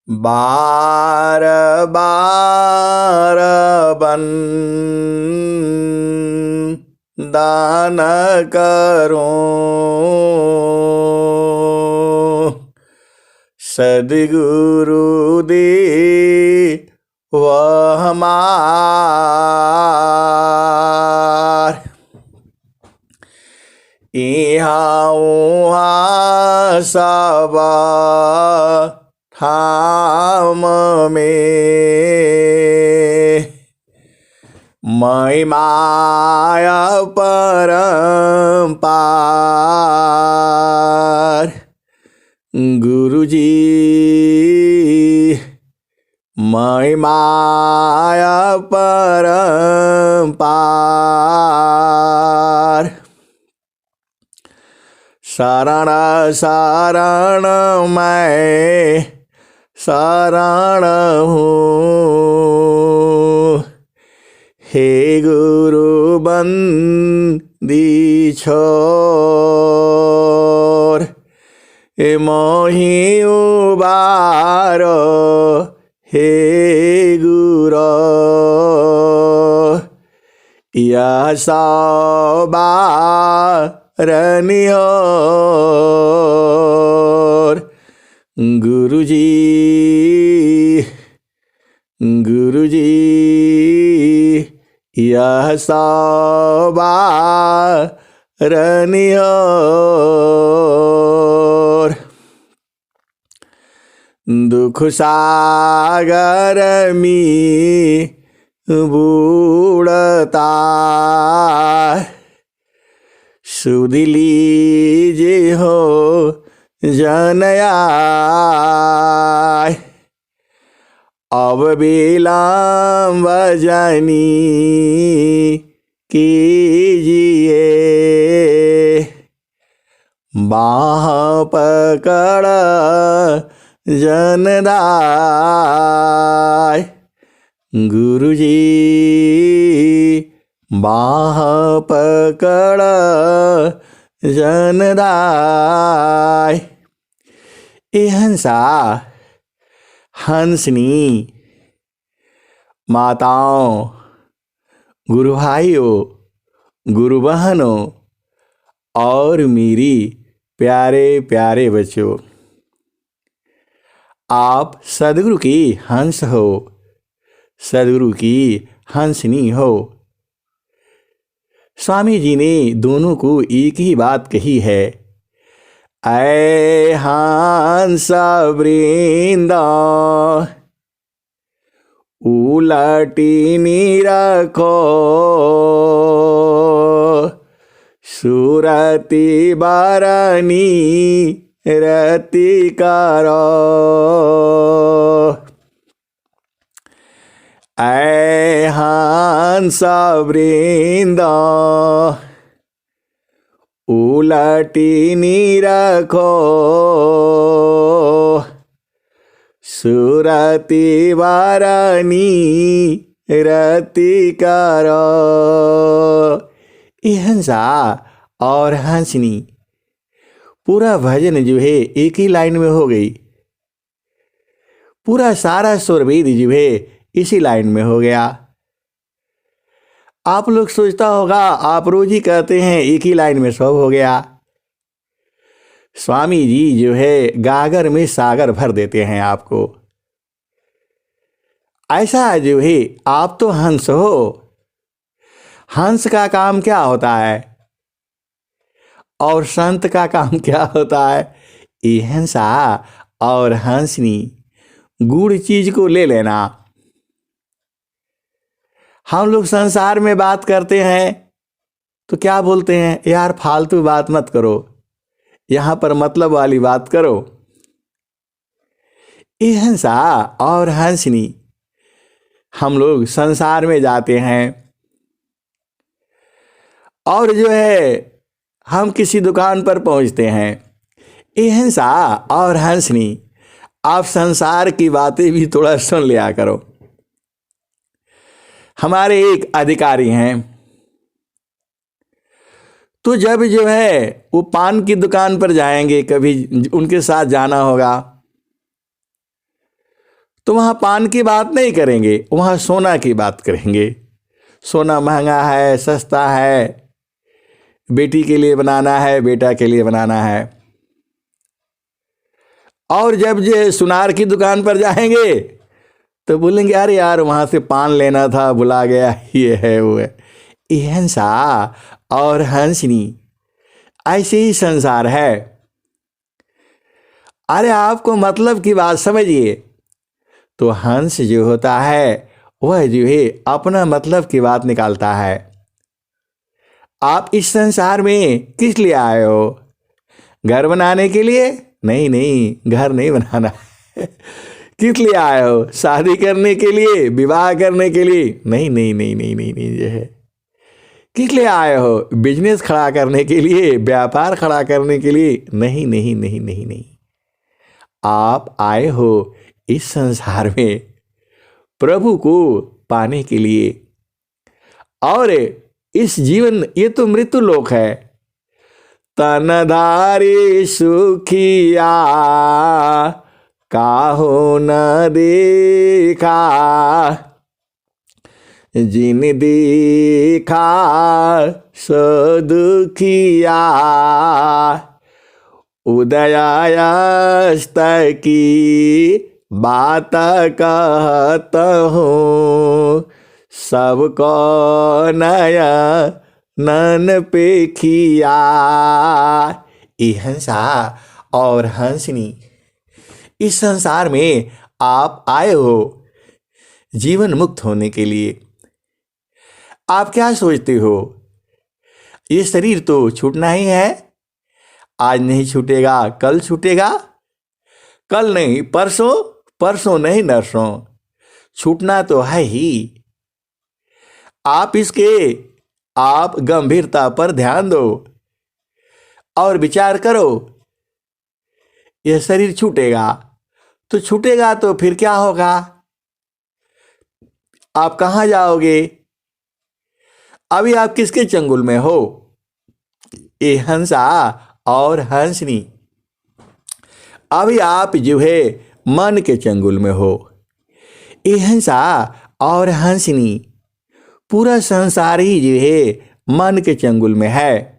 बार बार बन दान करो सद्गुरु दे वह हमार इहाँ उहाँ सब ठाम में महिमाया परम्पार गुरुजी महिमाया परम्पार शरण शरण मैं शरण हूँ हे गुरु बंदी छोर मोहि उबारो हे गुरु यह सबारनियोर गुरुजी गुरुजी यह सबारनियोर दुख सागर में बूढ़ता सुध लीजे हो जनया अब विलम्ब जानी कीजिए बाह पकड़ जनदाय गुरुजी बाह पकड़ जनदाय ए हंसा हंसनी माताओं गुरु भाइयों गुरु बहनों और मेरी प्यारे प्यारे बच्चों आप सद्गुरु की हंस हो सद्गुरु की हंसनी हो। स्वामी जी ने दोनों को एक ही बात कही है ऐ हंस वृंद उलटी रखो सुरति बरनी रति करो ऐ हंस वृंद उलटी रखो सुरति बरनी रति करो। ये हंसा और हंसनी पूरा भजन जो है एक ही लाइन में हो गई। पूरा सारा सुरभेद जो है इसी लाइन में हो गया। आप लोग सोचता होगा आप रोज ही कहते हैं एक ही लाइन में सब हो गया। स्वामी जी जो है गागर में सागर भर देते हैं आपको। ऐसा जो है आप तो हंस हो। हंस का काम क्या होता है और संत का काम क्या होता है? ये हंसा और हंसनी गुड़ चीज को ले लेना। हम लोग संसार में बात करते हैं तो क्या बोलते हैं, यार फालतू बात मत करो, यहां पर मतलब वाली बात करो। ये हंसा और हंसनी हम लोग संसार में जाते हैं और जो है हम किसी दुकान पर पहुंचते हैं। ये हंसा और हंसनी आप संसार की बातें भी थोड़ा सुन लिया करो। हमारे एक अधिकारी हैं तो जब जो है वो पान की दुकान पर जाएंगे, कभी उनके साथ जाना होगा तो वहाँ पान की बात नहीं करेंगे, वहाँ सोना की बात करेंगे। सोना महंगा है, सस्ता है, बेटी के लिए बनाना है, बेटा के लिए बनाना है। और जब ये सुनार की दुकान पर जाएंगे तो बोलेंगे अरे यार वहाँ से पान लेना था, भुला गया, ये है वो है। ये हंसा और हंसनी, ऐसे ही संसार है। अरे आपको मतलब की बात समझिए। तो हंस जो होता है वह जो है अपना मतलब की बात निकालता है। आप इस संसार में किस लिए आए हो? घर बनाने के लिए? नहीं नहीं, घर नहीं बनाना। किस लिए आए हो? शादी करने के लिए, विवाह करने के लिए? नहीं नहीं नहीं नहीं नहीं नहीं, ये है। किस लिए आए हो? बिजनेस खड़ा करने के लिए, व्यापार खड़ा करने के लिए? नहीं नहीं नहीं नहीं नहीं, आप आए हो इस संसार में प्रभु को पाने के लिए। और इस जीवन, ये तो मृत्यु लोक है। तनधारी सुखिया काहो न देखा, जिन देखा सो दुखिया, उदयास्त की बात कहत हूँ, सबको नया नन पेखिया। ये हंसा और हंसनी, इस संसार में आप आए हो जीवन मुक्त होने के लिए। आप क्या सोचते हो? ये शरीर तो छूटना ही है। आज नहीं छूटेगा, कल छूटेगा, कल नहीं परसों, परसों नहीं नरसों, छूटना तो है ही। आप गंभीरता पर ध्यान दो और विचार करो। यह शरीर छूटेगा तो छूटेगा, तो फिर क्या होगा? आप कहाँ जाओगे? अभी आप किसके चंगुल में हो? ये हंसा और हंसनी, अभी आप जो है मन के चंगुल में हो। ये हंसा और हंसनी, पूरा संसार ही जो है मन के चंगुल में है।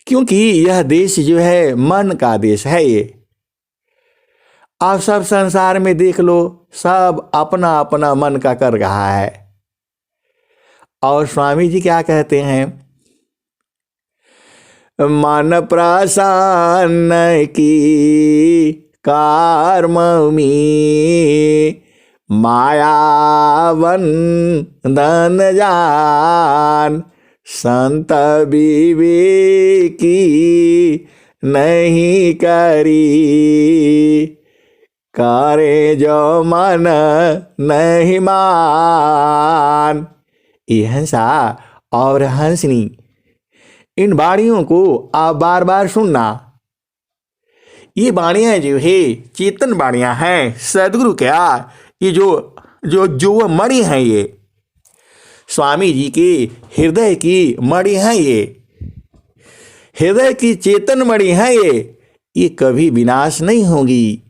क्योंकि यह देश जो है मन का देश है। ये आप सब संसार में देख लो, सब अपना अपना मन का कर रहा है। और स्वामी जी क्या कहते हैं? मन प्रसन्न की कारममी, मायावन धन जान, संत विवेकी नहीं करी, करे जो मन नहीं मान। ये हंसा और हंसनी, इन वाणियों को आप बार बार सुनना। ये वाणियाँ जो है चेतन वाणियाँ हैं। सदगुरु क्या, ये जो जो जो मणि हैं, ये स्वामी जी के हृदय की मणि हैं। ये हृदय की चेतन मणि है। ये कभी विनाश नहीं होगी।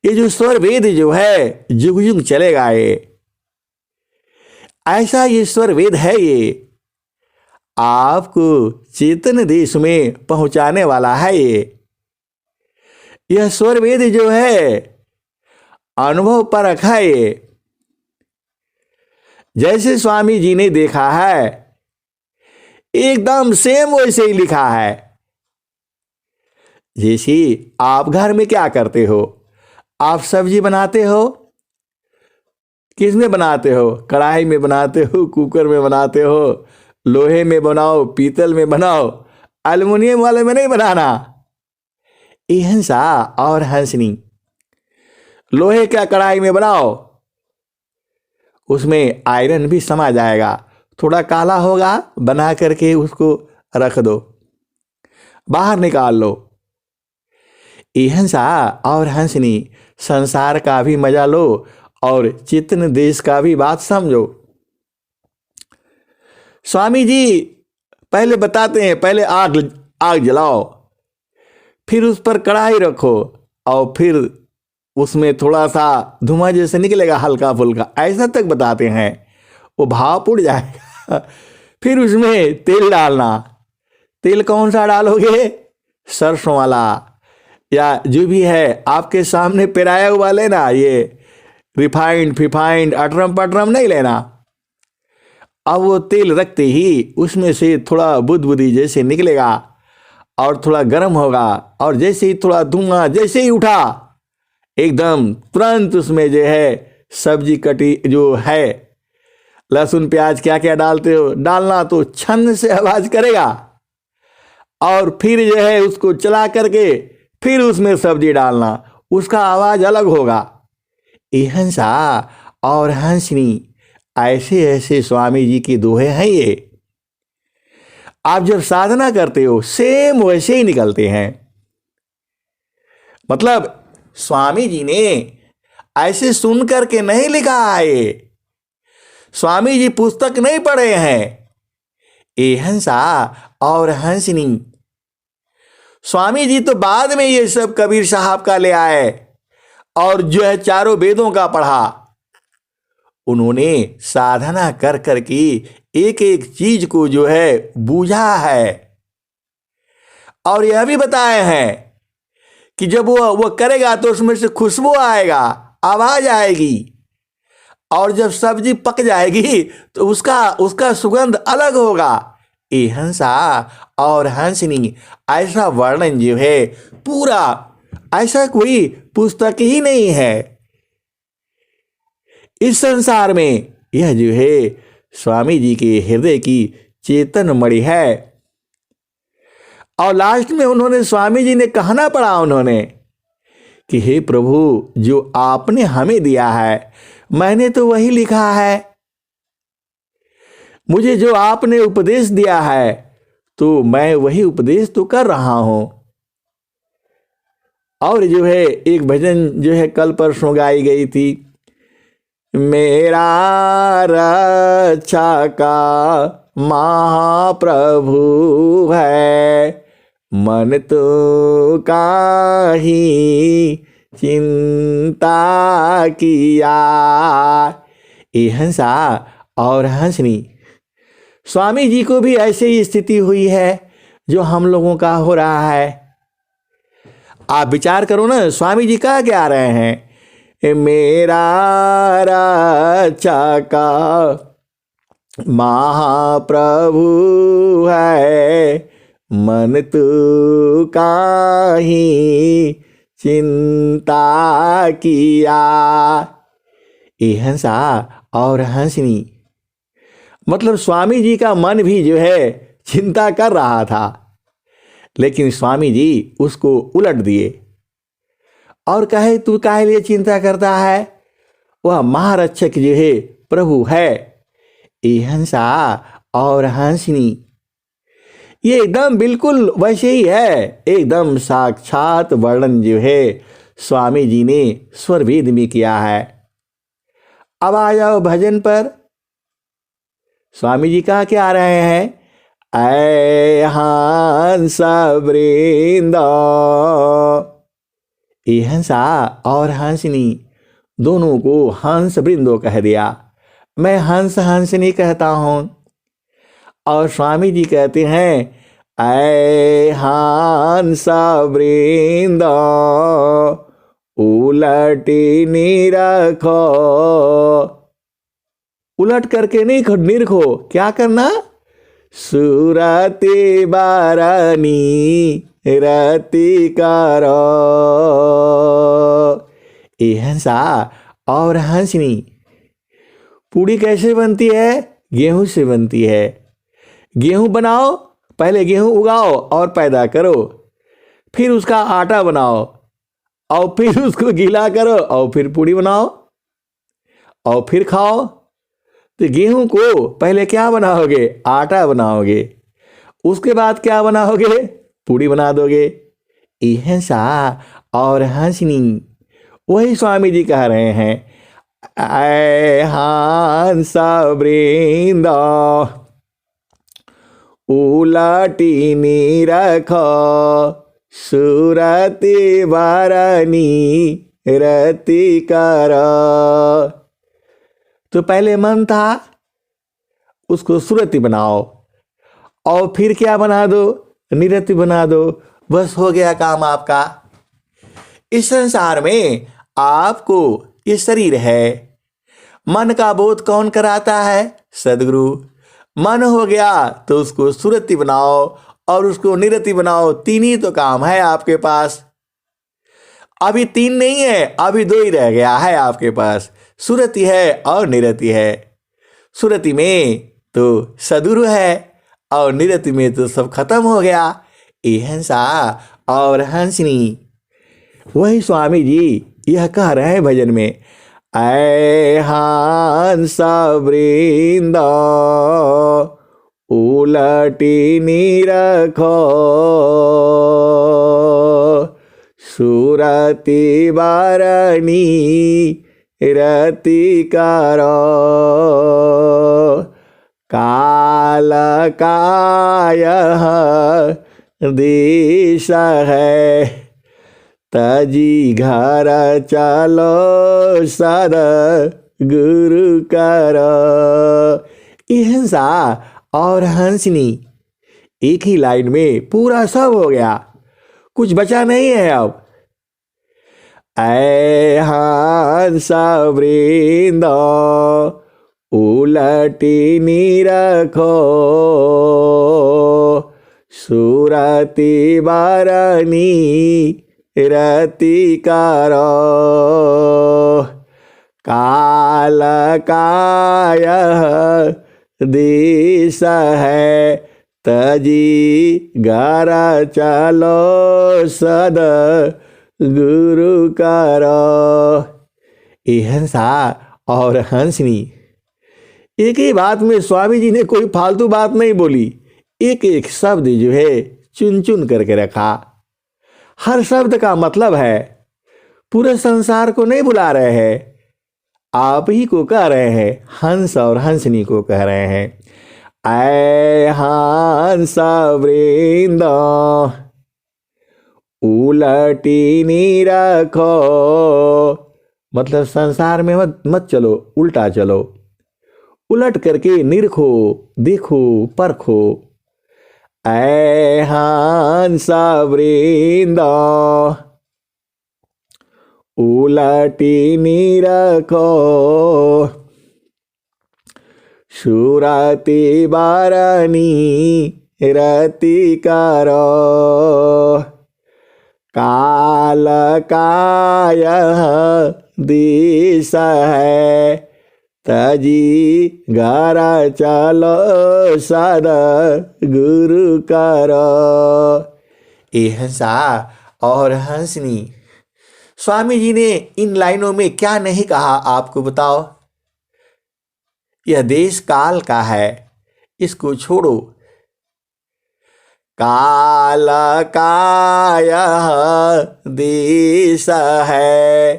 ये जो स्वर वेद जो है जुग जुग चलेगा। ये ऐसा ये स्वर वेद है। ये आपको चेतन देश में पहुंचाने वाला है। यह स्वर वेद जो है अनुभव पर रखा है। ये जैसे स्वामी जी ने देखा है एकदम सेम वैसे ही लिखा है। जैसे आप घर में क्या करते हो? आप सब्जी बनाते हो, किस में बनाते हो? कढ़ाई में बनाते हो, कुकर में बनाते हो, लोहे में बनाओ, पीतल में बनाओ, एल्युमिनियम वाले में नहीं बनाना। ये हंसा और हंसनी, लोहे का कढ़ाई में बनाओ, उसमें आयरन भी समा जाएगा, थोड़ा काला होगा, बना करके उसको रख दो, बाहर निकाल लो। ये हंसा और हंसनी, संसार का भी मजा लो और चेतन देश का भी बात समझो। स्वामी जी पहले बताते हैं, पहले आग जलाओ, फिर उस पर कढ़ाई रखो और फिर उसमें थोड़ा सा धुआं जैसे निकलेगा हल्का फुल्का, ऐसा तक बताते हैं। वो भाप उड़ जाएगा। फिर उसमें तेल डालना। तेल कौन सा डालोगे? सरसों वाला, या जो भी है आपके सामने पेराया हुआ लेना। ये रिफाइंड फिफाइंड अटरम पटरम नहीं लेना। अब वो तेल रखते ही उसमें से थोड़ा बुदबुदी जैसे निकलेगा और थोड़ा गर्म होगा, और जैसे ही थोड़ा धुआं जैसे ही उठा, एकदम तुरंत उसमें जो है सब्जी कटी जो है, लहसुन प्याज क्या क्या डालते हो डालना, तो छन से आवाज करेगा। और फिर जो है उसको चला करके फिर उसमें सब्जी डालना, उसका आवाज अलग होगा। ये हंसा और हंसनी, ऐसे ऐसे स्वामी जी की दोहे हैं ये। आप जब साधना करते हो सेम वैसे ही निकलते हैं। मतलब स्वामी जी ने ऐसे सुन करके नहीं लिखा है ये। स्वामी जी पुस्तक नहीं पढ़े हैं। ये हंसा और हंसनी, स्वामी जी तो बाद में ये सब कबीर साहब का ले आए और जो है चारों वेदों का पढ़ा। उन्होंने साधना कर कर के एक एक चीज को जो है बूझा है, और यह भी बताए हैं कि जब वो करेगा तो उसमें से खुशबू आएगा, आवाज आएगी, और जब सब्जी पक जाएगी तो उसका उसका सुगंध अलग होगा। ये हंसा और हंसनी, ऐसा वर्णन जो है पूरा, ऐसा कोई पुस्तक ही नहीं है इस संसार में। यह जो है स्वामी जी के हृदय की चेतन मणि है। और लास्ट में उन्होंने, स्वामी जी ने कहना पड़ा उन्होंने कि हे प्रभु, जो आपने हमें दिया है मैंने तो वही लिखा है, मुझे जो आपने उपदेश दिया है तो मैं वही उपदेश तो कर रहा हूं। और जो है एक भजन जो है कल परसों गाई गई थी, मेरा रक्षा का महाप्रभु है, मन तो काहि चिंता किया। ये हंसा और हंसनी, स्वामी जी को भी ऐसे ही स्थिति हुई है जो हम लोगों का हो रहा है। आप विचार करो ना, स्वामी जी कहा क्या रहे हैं, मेरा रक्षा का महाप्रभु है, मन तू काहि चिंता किया। ये हंसा और हंसनी, मतलब स्वामी जी का मन भी जो है चिंता कर रहा था, लेकिन स्वामी जी उसको उलट दिए और कहे तू काहे लिए चिंता करता है, वह महारक्षक जो है प्रभु है। ये हंसा और हंसनी, ये एकदम बिल्कुल वैसे ही है, एकदम साक्षात वर्णन जो है स्वामी जी ने स्वरवेद में किया है। अब आ जाओ भजन पर। स्वामी जी कहा क्या रहे हैं, ऐ हंस वृंद। ये हंसा और हंसनी दोनों को हंस वृंदो कह दिया। मैं हंस हंसनी कहता हूं, और स्वामी जी कहते हैं ऐ हंस वृंद उलटी निरखो। उलट करके नहीं निरखो, क्या करना, सुरति बारनी रति करो। ये हंसा और हंसनी, पूड़ी कैसे बनती है, गेहूं से बनती है। गेहूं बनाओ, पहले गेहूं उगाओ और पैदा करो, फिर उसका आटा बनाओ और फिर उसको गीला करो और फिर पूड़ी बनाओ और फिर खाओ। तो गेहूं को पहले क्या बनाओगे, आटा बनाओगे, उसके बाद क्या बनाओगे, पूड़ी बना दोगे। ये हंसा और हंसनी, वही स्वामी जी कह रहे हैं ऐ हंस वृंद उलटी निरखो सुरति वरनी रति कर। तो पहले मन था, उसको सुरति बनाओ और फिर क्या बना दो, निरति बना दो, बस हो गया काम आपका। इस संसार में आपको ये शरीर है, मन का बोध कौन कराता है, सदगुरु। मन हो गया तो उसको सुरति बनाओ और उसको निरति बनाओ, तीन ही तो काम है आपके पास। अभी तीन नहीं है, अभी दो ही रह गया है आपके पास, सुरति है और निरति है। सुरति में तो सदगुरु है और निरति में तो सब खत्म हो गया। ये हंसा और हंसनी। वही स्वामी जी यह कह रहे हैं भजन में, ऐ हंस वृंद उलटी निरखो, सुरति बारणी रति करो। काल काय दिश है, तजी घर चलो सद गुरु करो। ये हंसा और हंसनी एक ही लाइन में पूरा सब हो गया, कुछ बचा नहीं है अब। ऐ हंस वृंद उलटी निरखो, सुरति बारणी रति करो। काल काय दिश है, तजी घर चलो सद गुरु करो। ये हंसा और हंसनी एक ही बात में स्वामी जी ने कोई फालतू बात नहीं बोली, एक एक शब्द जो है चुन चुन करके रखा। हर शब्द का मतलब है, पूरे संसार को नहीं बुला रहे हैं, आप ही को कह रहे हैं, हंस और हंसनी को कह रहे हैं। ऐ हंस वृंद उलटी निरखो, मतलब संसार में मत चलो, उल्टा चलो, उलट करके निरखो, देखो, परखो। ऐ हंस वृंद उलटी निरखो, सुरति बारणी रति करो। काल काय दिश है, तजी घर चलो सद गुरु करो। ये हंसा और हंसनी। स्वामी जी ने इन लाइनों में क्या नहीं कहा आपको बताओ। यह देश काल का है, इसको छोड़ो। काल काय दिश है,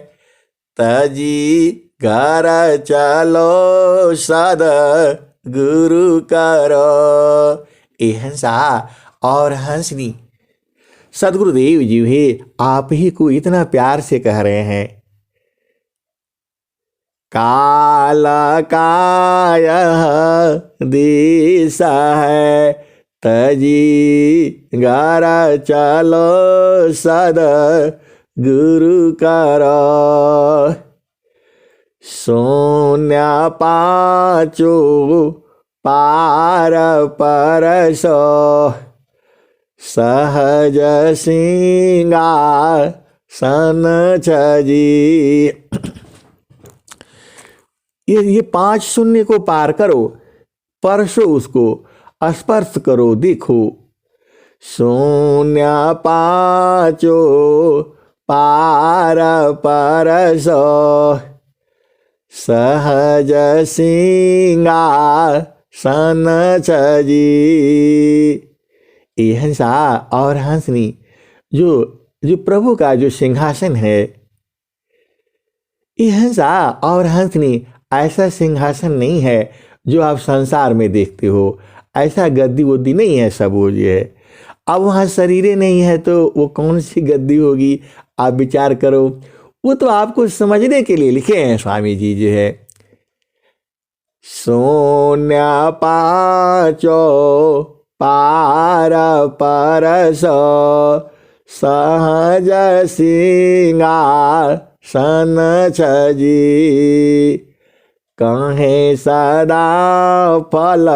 तजी घर चलो सद गुरु करो। ये हंसा और हंसनी। सदगुरुदेव जी ही आप ही को इतना प्यार से कह रहे हैं। काल काय दिश है, तजी घर चलो सद गुरु करो। शून्य पाचो पार परसो, सहज सिंगार सन छजी। ये 5 शून्य को पार करो, परसो उसको, स्पर्श करो, देखो। शून्य पाचो पार परसो, सहज सिंगार सन छजी। ये हंसा और हंसनी जो प्रभु का जो सिंहासन है, ये हंसा और हंसनी ऐसा सिंहासन नहीं है जो आप संसार में देखते हो। ऐसा गद्दी वद्दी नहीं है, सब वो जो है। अब वहाँ शरीरें नहीं है तो वो कौन सी गद्दी होगी, आप विचार करो। वो तो आपको समझने के लिए लिखे हैं स्वामी जी जो है। शून्य पाँचो पार परस सहज सिंगार सन छजी कहे सदा फल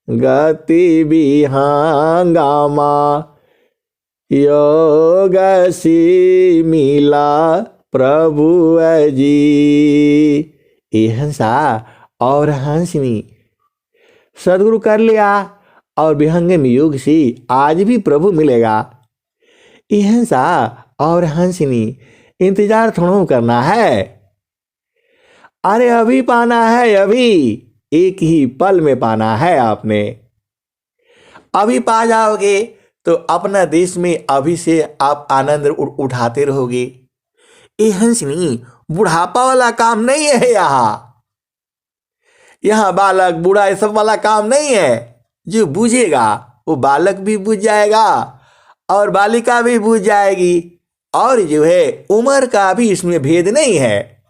गति विहंगमा योग सी मिला प्रभु जी। ये हंसा और हंसनी सदगुरु कर लिया और विहंग में योग सी आज भी प्रभु मिलेगा। ये हंसा और हंसनी इंतजार थोड़ा करना है। अरे अभी पाना है, अभी एक ही पल में पाना है। आपने अभी पा जाओगे तो अपना देश में अभी से आप आनंद उठाते रहोगे। ये हंसनी बुढ़ापा वाला काम नहीं है। यहाँ बालक बूढ़ा ये सब वाला काम नहीं है। जो बूझेगा वो बालक भी बूझ जाएगा और बालिका भी बूझ जाएगी, और जो है उम्र का भी इसमें भेद नहीं है।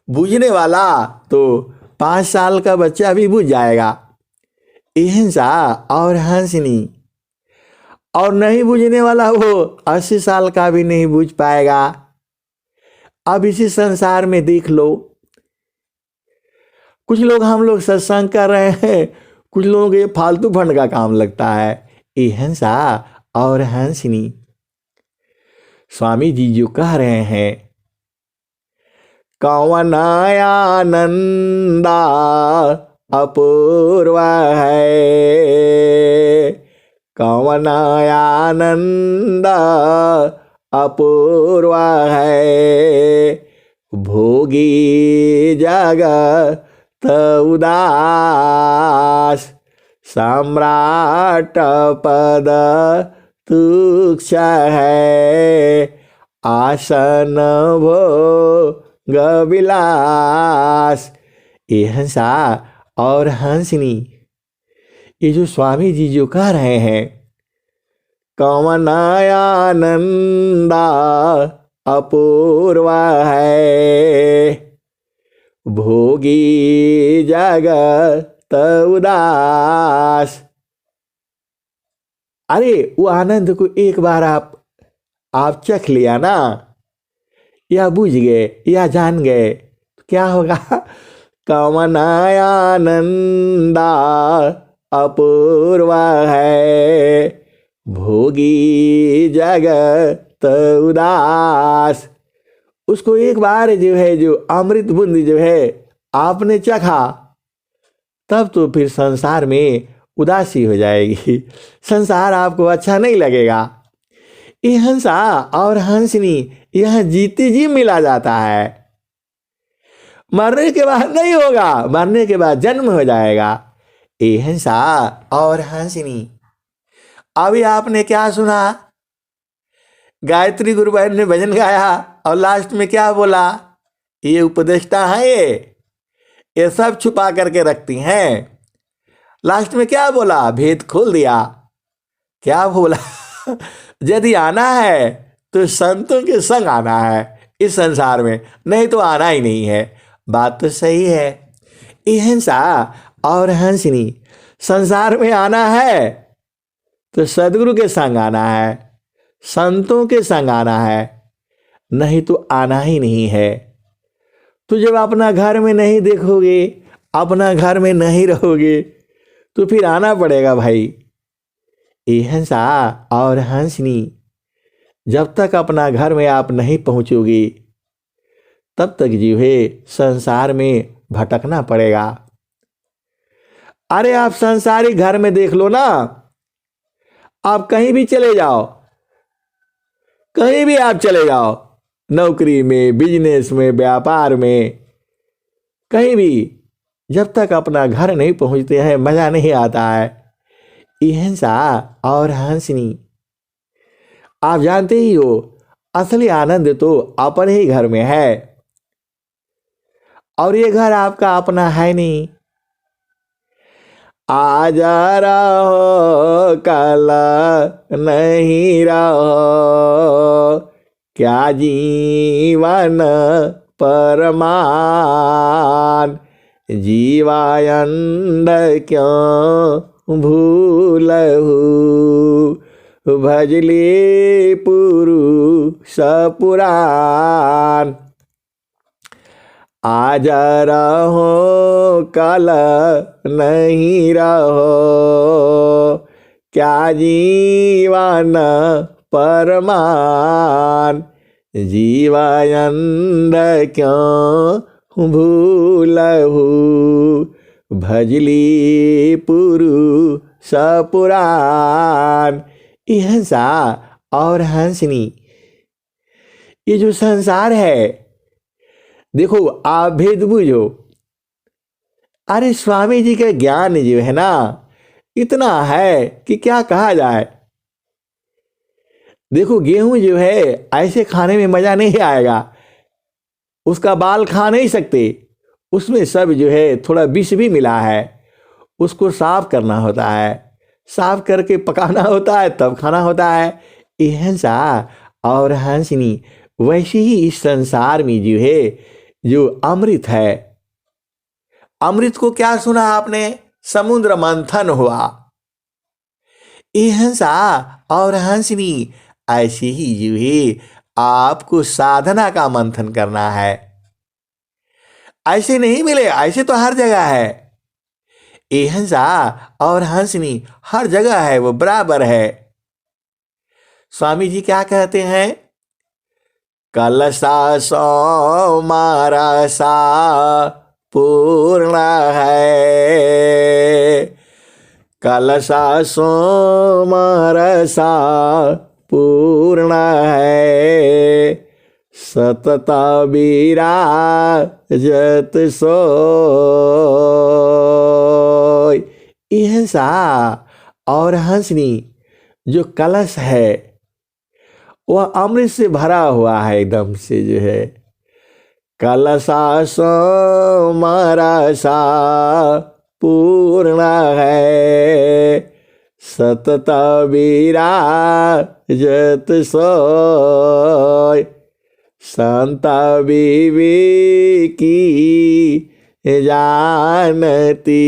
बूझने वाला तो 5 साल का बच्चा भी बूझ जाएगा। हिंसा और हंसनी, और नहीं बूझने वाला वो 80 साल का भी नहीं बूझ पाएगा। अब इसी संसार में देख लो, कुछ लोग हम लोग सत्संग कर रहे हैं, कुछ लोगों को ये फालतू फंड का काम लगता है। ये हिंसा और हंसनी स्वामी जी जो कह रहे हैं, कौन आनंदा अपूर्व है, कौन आनंद अपूर्व है, भोगी जगत उदास, सम्राट पद तुक्ष है, आसन भोग विलास। ये हंसा और हंसनी, ये जो स्वामी जी जो कह रहे हैं, कौन आनंदा अपूर्व है, भोगी जगत उदास। अरे वो आनंद को एक बार आप चख लिया ना, या बुझ गए या जान गए, तो क्या होगा? कौन आनंदा अपूर्व है, भोगी जगत उदास। उसको एक बार जो है, जो अमृत बूंद जो है आपने चखा, तब तो फिर संसार में उदासी हो जाएगी, संसार आपको अच्छा नहीं लगेगा। ये हंसा और हंसनी यह जीते जी मिला जाता है। मरने के बाद नहीं होगा, मरने के बाद जन्म हो जाएगा। ये हंसा और हंसनी। अभी आपने क्या सुना? गायत्री गुरु बहन ने भजन गाया और लास्ट में क्या बोला? ये उपदेष्टा है, ये सब छुपा करके रखती हैं। लास्ट में क्या बोला? भेद खोल दिया। क्या बोला? यदि आना है तो संतों के संग आना है इस संसार में, नहीं तो आना ही नहीं है। बात तो सही है। ये हंसा और हंसनी, संसार में आना है तो सदगुरु के संग आना है, संतों के संग आना है, नहीं तो आना ही नहीं है। तो जब अपना घर में नहीं देखोगे, अपना घर में नहीं रहोगे, तो फिर आना पड़ेगा भाई। ये हंसा और हंसनी, जब तक अपना घर में आप नहीं पहुंचोगे, तब तक जो है संसार में भटकना पड़ेगा। अरे आप संसारी घर में देख लो ना, आप कहीं भी चले जाओ, कहीं भी आप चले जाओ, नौकरी में, बिजनेस में, व्यापार में, कहीं भी, जब तक अपना घर नहीं पहुंचते हैं मजा नहीं आता है। ये हंसा और हंसनी, आप जानते ही हो असली आनंद तो अपने ही घर में है, और ये घर आपका अपना है नहीं। आज रहो कल नहीं रहो, क्या जीवन परमान, जीवायंड क्यों भूलहु, भजले पुरुष पुराण। आज रहो कल नहीं रहो, क्या जीवन परमान, जीवायंड क्यों भूलहु, भजली पुरुष पुराण। ये हंसा और हंसनी, ये जो संसार है, देखो आप भेद बुझो। अरे स्वामी जी का ज्ञान जो है ना, इतना है कि क्या कहा जाए। देखो गेहूं जो है ऐसे खाने में मजा नहीं आएगा, उसका बाल खा नहीं सकते, उसमें सब जो है थोड़ा विष भी मिला है। उसको साफ करना होता है, साफ करके पकाना होता है, तब खाना होता है। ये हंसा और हंसनी, वैसे ही इस संसार में जो है जो अमृत है, अमृत को क्या सुना आपने, समुद्र मंथन हुआ। ये हंसा और हंसनी, ऐसे ही जो है आपको साधना का मंथन करना है। ऐसे नहीं मिले, ऐसे तो हर जगह है। ये हंसा और हंसनी हर जगह है, वो बराबर है। स्वामी जी क्या कहते हैं, कलसा सो मारा सा पूर्ण है, कलसा सो मारा सा पूर्ण है, सतता विराजत सोय। ये हंसा और हंसनी जो कलश है, वह अमृत से भरा हुआ है एकदम से जो है। कलशा सो मरसा पूर्ण है, सतत विराजत सोय। संत विवेकी जानती,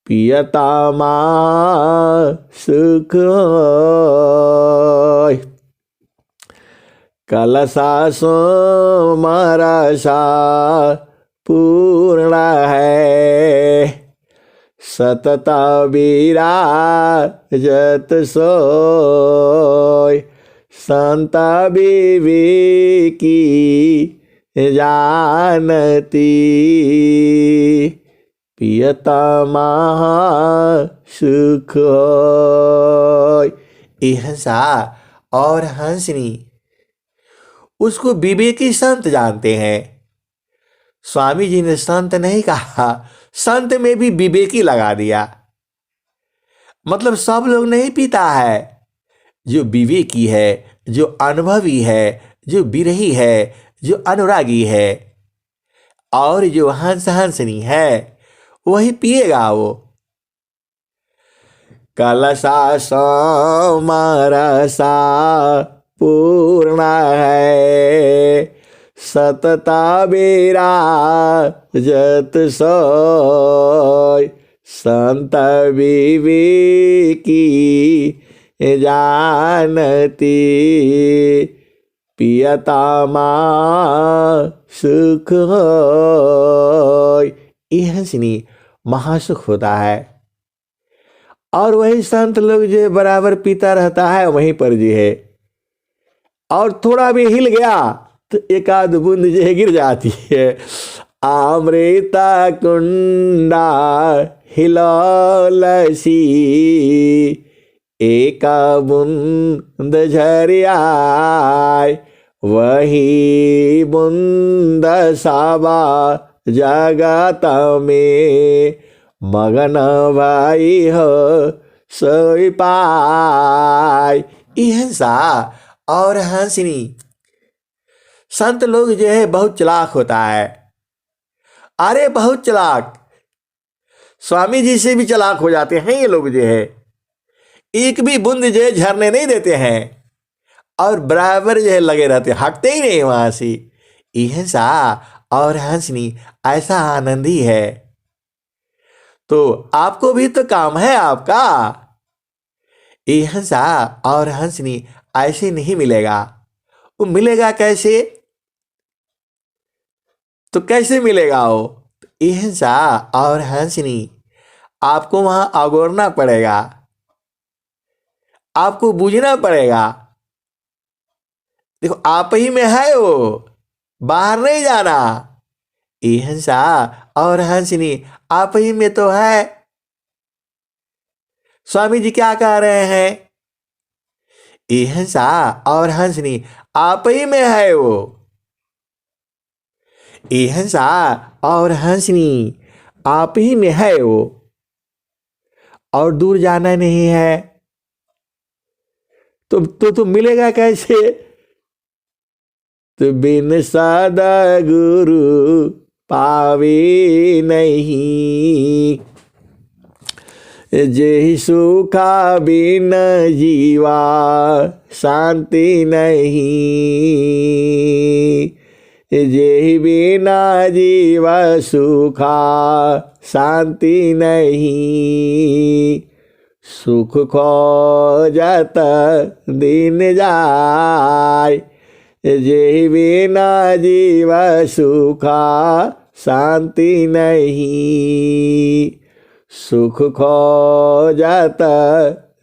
पियता मां सुख होय। कलशा सो मरसा पूर्ण है, सतत विराजत सोय। संत विवेकी जानती, पियता महा सुख होय। ये हंसा और हंसनी उसको विवेकी संत जानते हैं। स्वामी जी ने संत नहीं कहा, संत में भी विवेकी लगा दिया। मतलब सब लोग नहीं पीता है, जो विवेकी है, जो अनुभवी है, जो विरही है, जो अनुरागी है, और जो हंस हंसनी है, वही पिएगा वो। कलशा सो मरसा पूर्ण है, सतता विराजत सोय। संत विवेकी जानती, पियता मां सुख होय। ये हंसनी महासुख होता है। और वही संत लोग जो बराबर पीता रहता है वहीं पर जो है, और थोड़ा भी हिल गया तो एक आध बूंद जो है गिर जाती है। अमृता कुंडा हिलौलसी, एक बूंद झरियाय। वही बूंद साबा जगत में, मगन भाई हो सोई पाय। ये हंसा और हंसनी, संत लोग जो है बहुत चालाक होता है। अरे बहुत चालाक, स्वामी जी से भी चालाक हो जाते हैं ये लोग जो है। एक भी बूंद जो है झरने नहीं देते हैं, और बराबर जो है लगे रहते, हटते ही नहीं वहां से। अहिंसा और हंसनी ऐसा आनंद ही है। तो आपको भी तो काम है आपका। अहिंसा और हंसनी ऐसे नहीं मिलेगा। वो मिलेगा कैसे? तो कैसे मिलेगा वो? अहिंसा और हंसनी आपको वहां अगोरना पड़ेगा, आपको बूझना पड़ेगा। देखो आप ही में है वो, बाहर नहीं जाना। अहिंसा और हंसनी आप ही में तो है। स्वामी जी क्या कह रहे हैं? अहिंसा और हंसनी आप ही में है वो। अहिंसा और हंसनी आप ही में है वो, और दूर जाना नहीं है। तो मिलेगा कैसे? तो बिन सादा गुरु पावे नहीं, जेहि सुखा बिन जीवा शांति नहीं, जेहि बिना जीवा सुखा शांति नहीं, सुख खोजत दिन जाय, जेहि बिना जीवा सुखा शांति नहीं, सुख खोजत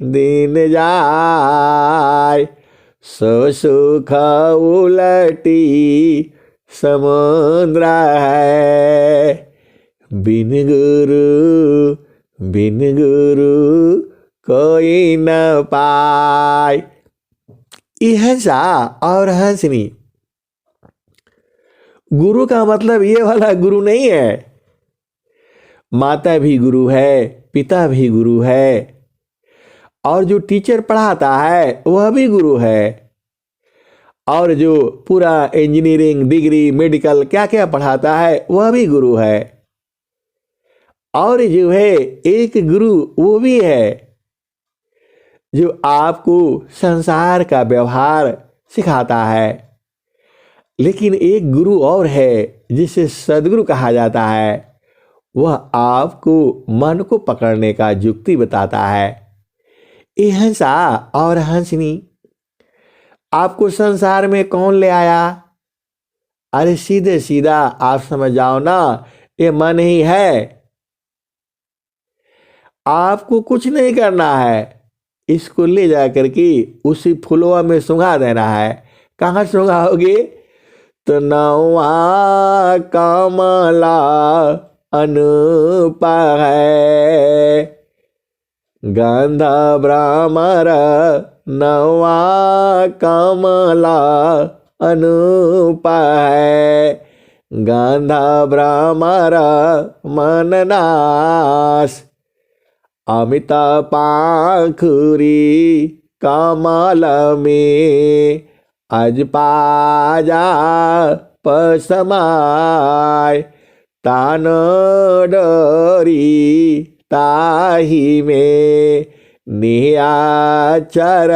दिन जाय, सो सुख उलटी समुद्र है, बिन गुरु कोई न पाए। अहिंसा और हंसनी, गुरु का मतलब ये वाला गुरु नहीं है। माता भी गुरु है, पिता भी गुरु है, और जो टीचर पढ़ाता है वह भी गुरु है, और जो पूरा इंजीनियरिंग डिग्री मेडिकल क्या क्या पढ़ाता है वह भी गुरु है, और जो है एक गुरु वो भी है जो आपको संसार का व्यवहार सिखाता है। लेकिन एक गुरु और है जिसे सद्गुरु कहा जाता है, वह आपको मन को पकड़ने का युक्ति बताता है। अहिंसा और हंसनी आपको संसार में कौन ले आया? अरे सीधे सीधा आप समझ जाओ ना, ये मन ही है। आपको कुछ नहीं करना है, इसको ले जाकर के उसी फुलवा में सुंघा देना है। कहाँ सुंघाओगे? तो नौवा कमला अनूप है, गंध भ्रमर नौवा कमला अनूप है, गंध भ्रमर मननाश, अमित पाखुरी कमल में अज पाजा पसमाय, तान डोरी ताही में नियाचर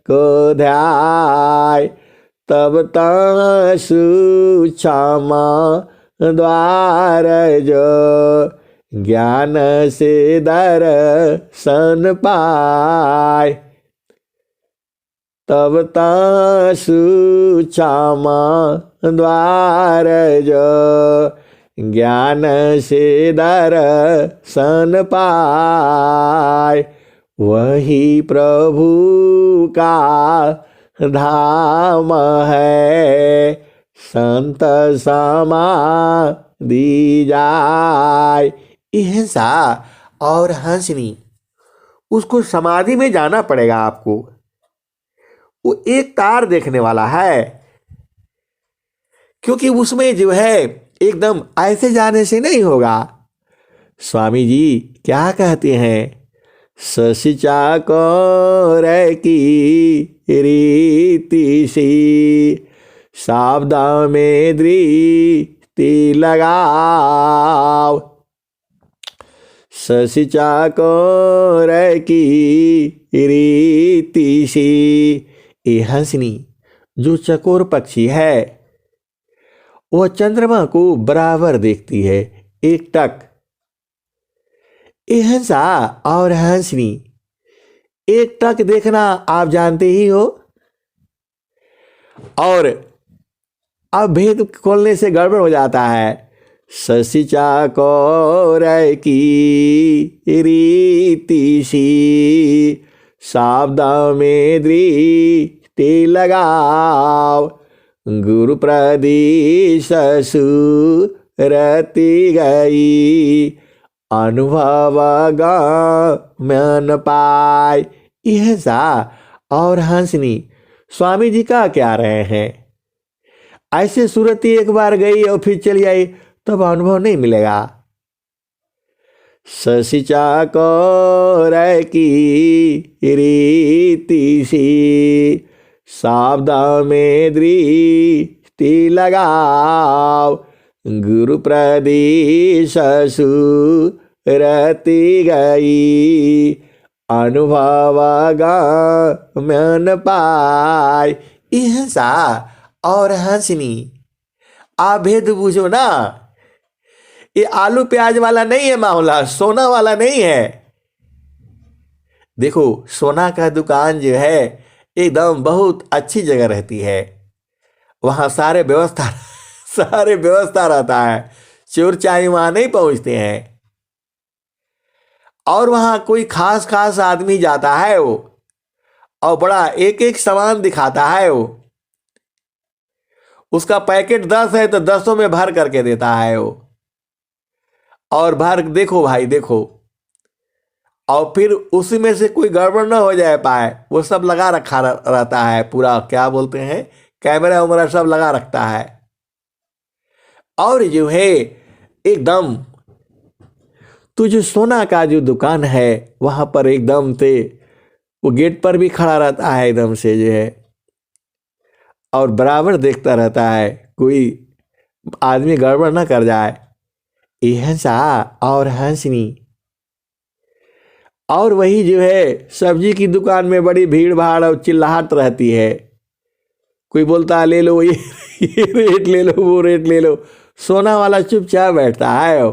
को ध्याय, तब तू क्षमा द्वार जो ज्ञान से दर्शन पाय, तब तू क्षमा द्वार जो ज्ञान से दर्शन पाय, वही प्रभु का धाम है, संत समाधि जाय। अहिंसा और हंसनी, उसको समाधि में जाना पड़ेगा आपको। वो एक तार देखने वाला है, क्योंकि उसमें जो है एकदम ऐसे जाने से नहीं होगा। स्वामी जी क्या कहते हैं? ससिचा कौर की रीति सी, सावधान में दृष्टि लगाओ, ससिचा कौर की रीति सी, ये हंसनी जो चकोर पक्षी है वह चंद्रमा को बराबर देखती है एक टक। ये हंसा और हंसनी एक टक देखना आप जानते ही हो। और अब भेद खोलने से गड़बड़ हो जाता है। शशि चाकोर की रीति सी शाब्द में दृष्टि लगाओ, गुरु प्रदेश सुरति गई अनुभव गमन पाए। यह सा और हंसनी स्वामी जी का क्या रहे हैं। ऐसे सूरती एक बार गई और फिर चली आई तब अनुभव नहीं मिलेगा। शशि चाकोर की रीति सी शाब्द में दृष्टि लगाओ, गुरु प्रदेश सुरति गई अनुभव गमन पाए। यह सा और हंसनी आप भेद बूझो ना। ये आलू प्याज वाला नहीं है मामला, सोना वाला नहीं है। देखो सोना का दुकान जो है एकदम बहुत अच्छी जगह रहती है, वहां सारे व्यवस्था रहता है, चोर चाई वहां नहीं पहुंचते हैं। और वहां कोई खास खास आदमी जाता है वो और बड़ा एक एक सामान दिखाता है वो। उसका पैकेट 10 है तो 10 में भर करके देता है वो। और भर देखो भाई देखो, और फिर उसी में से कोई गड़बड़ ना हो जाए पाए वो सब लगा रखा रहता है। पूरा क्या बोलते हैं कैमरा वैमरा सब लगा रखता है। और जो है एकदम तो जो सोना का जो दुकान है वहां पर एकदम से वो गेट पर भी खड़ा रहता है एकदम से जो है, और बराबर देखता रहता है कोई आदमी गड़बड़ ना कर जाए। यह हंसा और हंसनी। और वही जो है सब्जी की दुकान में बड़ी भीड़ भाड़ और चिल्लाहट रहती है। कोई बोलता है ले लो ये रेट ले लो वो रेट ले लो, सोना वाला चुपचाप बैठता है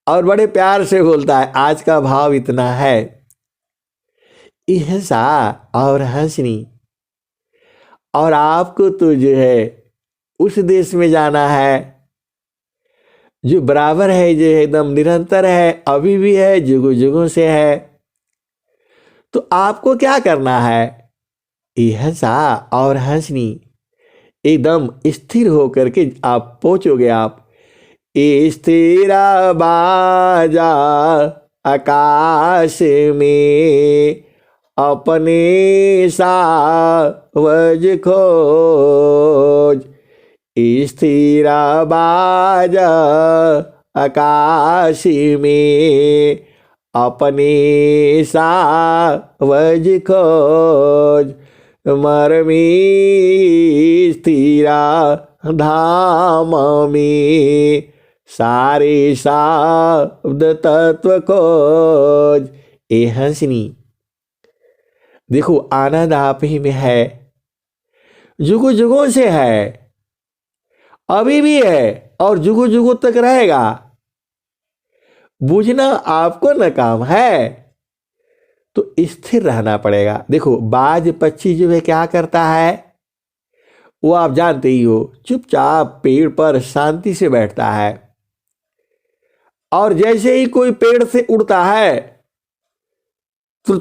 और बड़े प्यार से बोलता है आज का भाव इतना है। यह सा और हंसनी। और आपको तो जो है उस देश में जाना है जो बराबर है, जो एकदम निरंतर है, अभी भी है, जुगों जुगों से है। तो आपको क्या करना है। यह सा और हंसनी एकदम स्थिर होकर के आप पहुंचोगे। आप स्थिर बाजा आकाश में अपने सावज खोज, स्थिर बाज आकाश में अपने सावज खोज, मरमी स्थिरा धाम में सारे शब्द तत्व खोज। ए हंसनी देखो आनंद आप ही में है, जुगों जुगों से है, अभी भी है और जुगों जुगों तक रहेगा। बूझना आपको न काम है तो स्थिर रहना पड़ेगा। देखो बाज पक्षी जो है क्या करता है वो आप जानते ही हो, चुपचाप पेड़ पर शांति से बैठता है। और जैसे ही कोई पेड़ से उड़ता है तो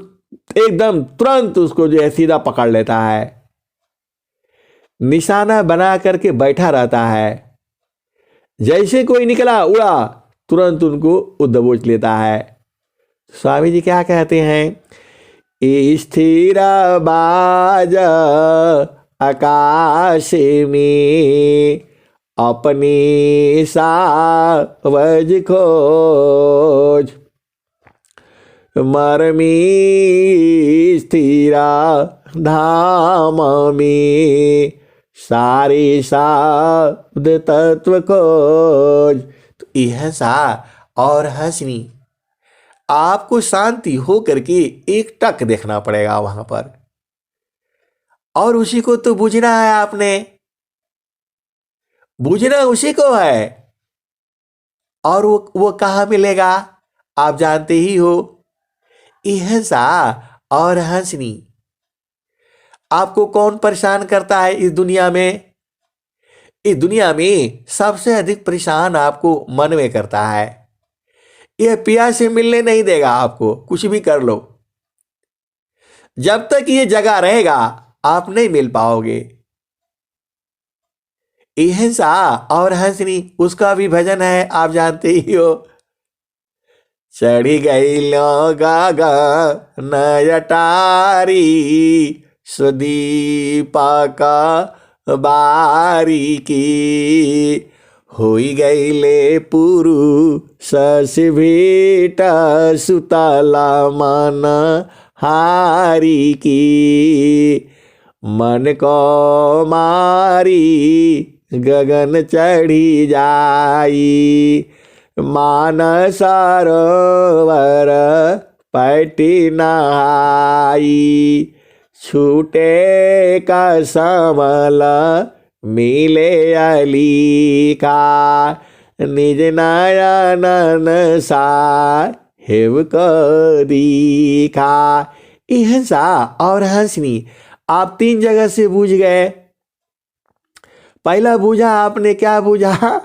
एकदम तुरंत उसको जो है सीधा पकड़ लेता है, निशाना बना करके बैठा रहता है। जैसे कोई निकला उड़ा तुरंत उनको दबोच लेता है। स्वामी जी क्या कहते हैं, स्थिर बाज आकाश में अपने सावज खोज, मरमी स्थिरा धाम में सारे शब्द तत्व खोज। तो यह सा और हंसनी आपको शांति हो करके एक टक देखना पड़ेगा वहां पर। और उसी को तो बूझना है आपने, बूझना उसी को है। और वो कहाँ मिलेगा आप जानते ही हो, हिंसा और हंसनी। आपको कौन परेशान करता है इस दुनिया में? इस दुनिया में सबसे अधिक परेशान आपको मन में करता है। यह पिया से मिलने नहीं देगा आपको, कुछ भी कर लो। जब तक ये जगह रहेगा आप नहीं मिल पाओगे। हिंसा और हंसनी उसका भी भजन है, आप जानते ही हो। चढ़ी गई गागा नयटारी, सुदीपा का बारी की, होई गई ले पुरु सस भेटा, सुताला माना हारी की, मन को मारी गगन चढ़ी जाई, मान सरोवर पैटी नहाई, छूटे का समल मिले अली का, निज नयनन साहेब को दीखा। हिंसा और हंसनी आप तीन जगह से बूझ गए। पहला बूझा आपने, क्या बूझा?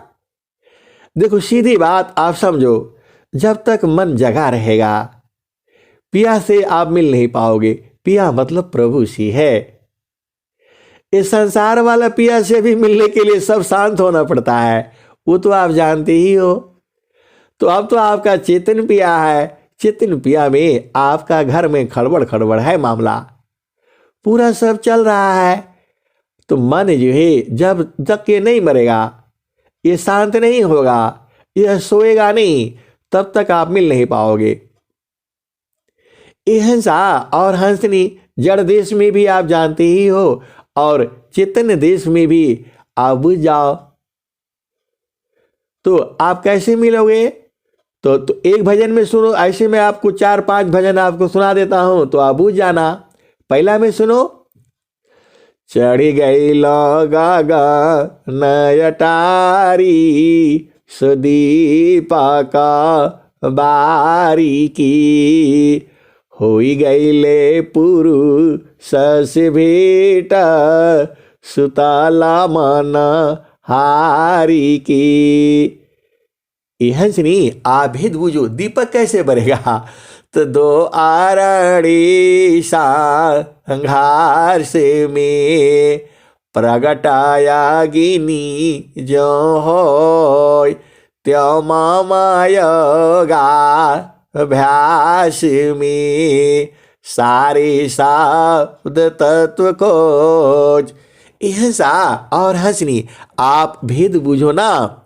देखो सीधी बात आप समझो, जब तक मन जगा रहेगा पिया से आप मिल नहीं पाओगे। पिया मतलब प्रभु सी है। इस संसार वाला पिया से भी मिलने के लिए सब शांत होना पड़ता है, वो तो आप जानते ही हो। तो अब तो आपका चेतन पिया है, चेतन पिया में आपका घर में खड़बड़ खड़बड़ है मामला, पूरा सब चल रहा है। तो मन जो है जब तक ये नहीं मरेगा, ये शांत नहीं होगा, यह सोएगा नहीं, तब तक आप मिल नहीं पाओगे। हिंसा और हंसनी जड़ देश में भी आप जानते ही हो, और चेतन देश में भी आप बुझ जाओ तो आप कैसे मिलोगे? तो एक भजन में सुनो, ऐसे में आपको 4-5 भजन आपको सुना देता हूं तो आप बुझ जाना। पहला में सुनो, चढ़ी गई गागा नयटारी, सुदीपा का बारी की, होई गई ले पुरु सस भेटा, सुताला माना हारी की। हंसनी आप भेद बूझो, दीपक कैसे बरेगा? तो दो आरणी संघार से में प्रगटाया गिनी जो हो, त्यो मामायगा अभ्यास में सारे शब्द तत्व खोज। हिंसा और हंसनी आप भेद बूझो ना।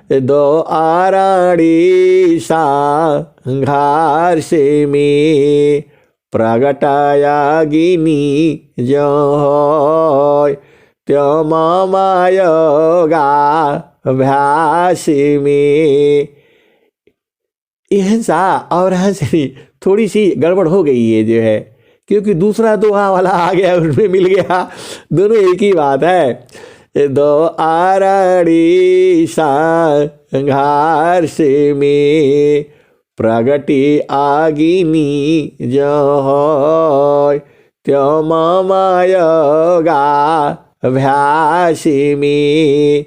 दो आरणी संघार से में प्रगटाया गिनी जो हो, त्यो मामायगा अभ्यास में। हिंसा और हंसनी थोड़ी सी गड़बड़ हो गई है जो है, क्योंकि दूसरा दोहा वाला आ गया, उसमें मिल गया, दोनों एक ही बात है। दो आरणी संघार से में प्रगटी आगिनी जो हो, त्यो मामायगा अभ्यास में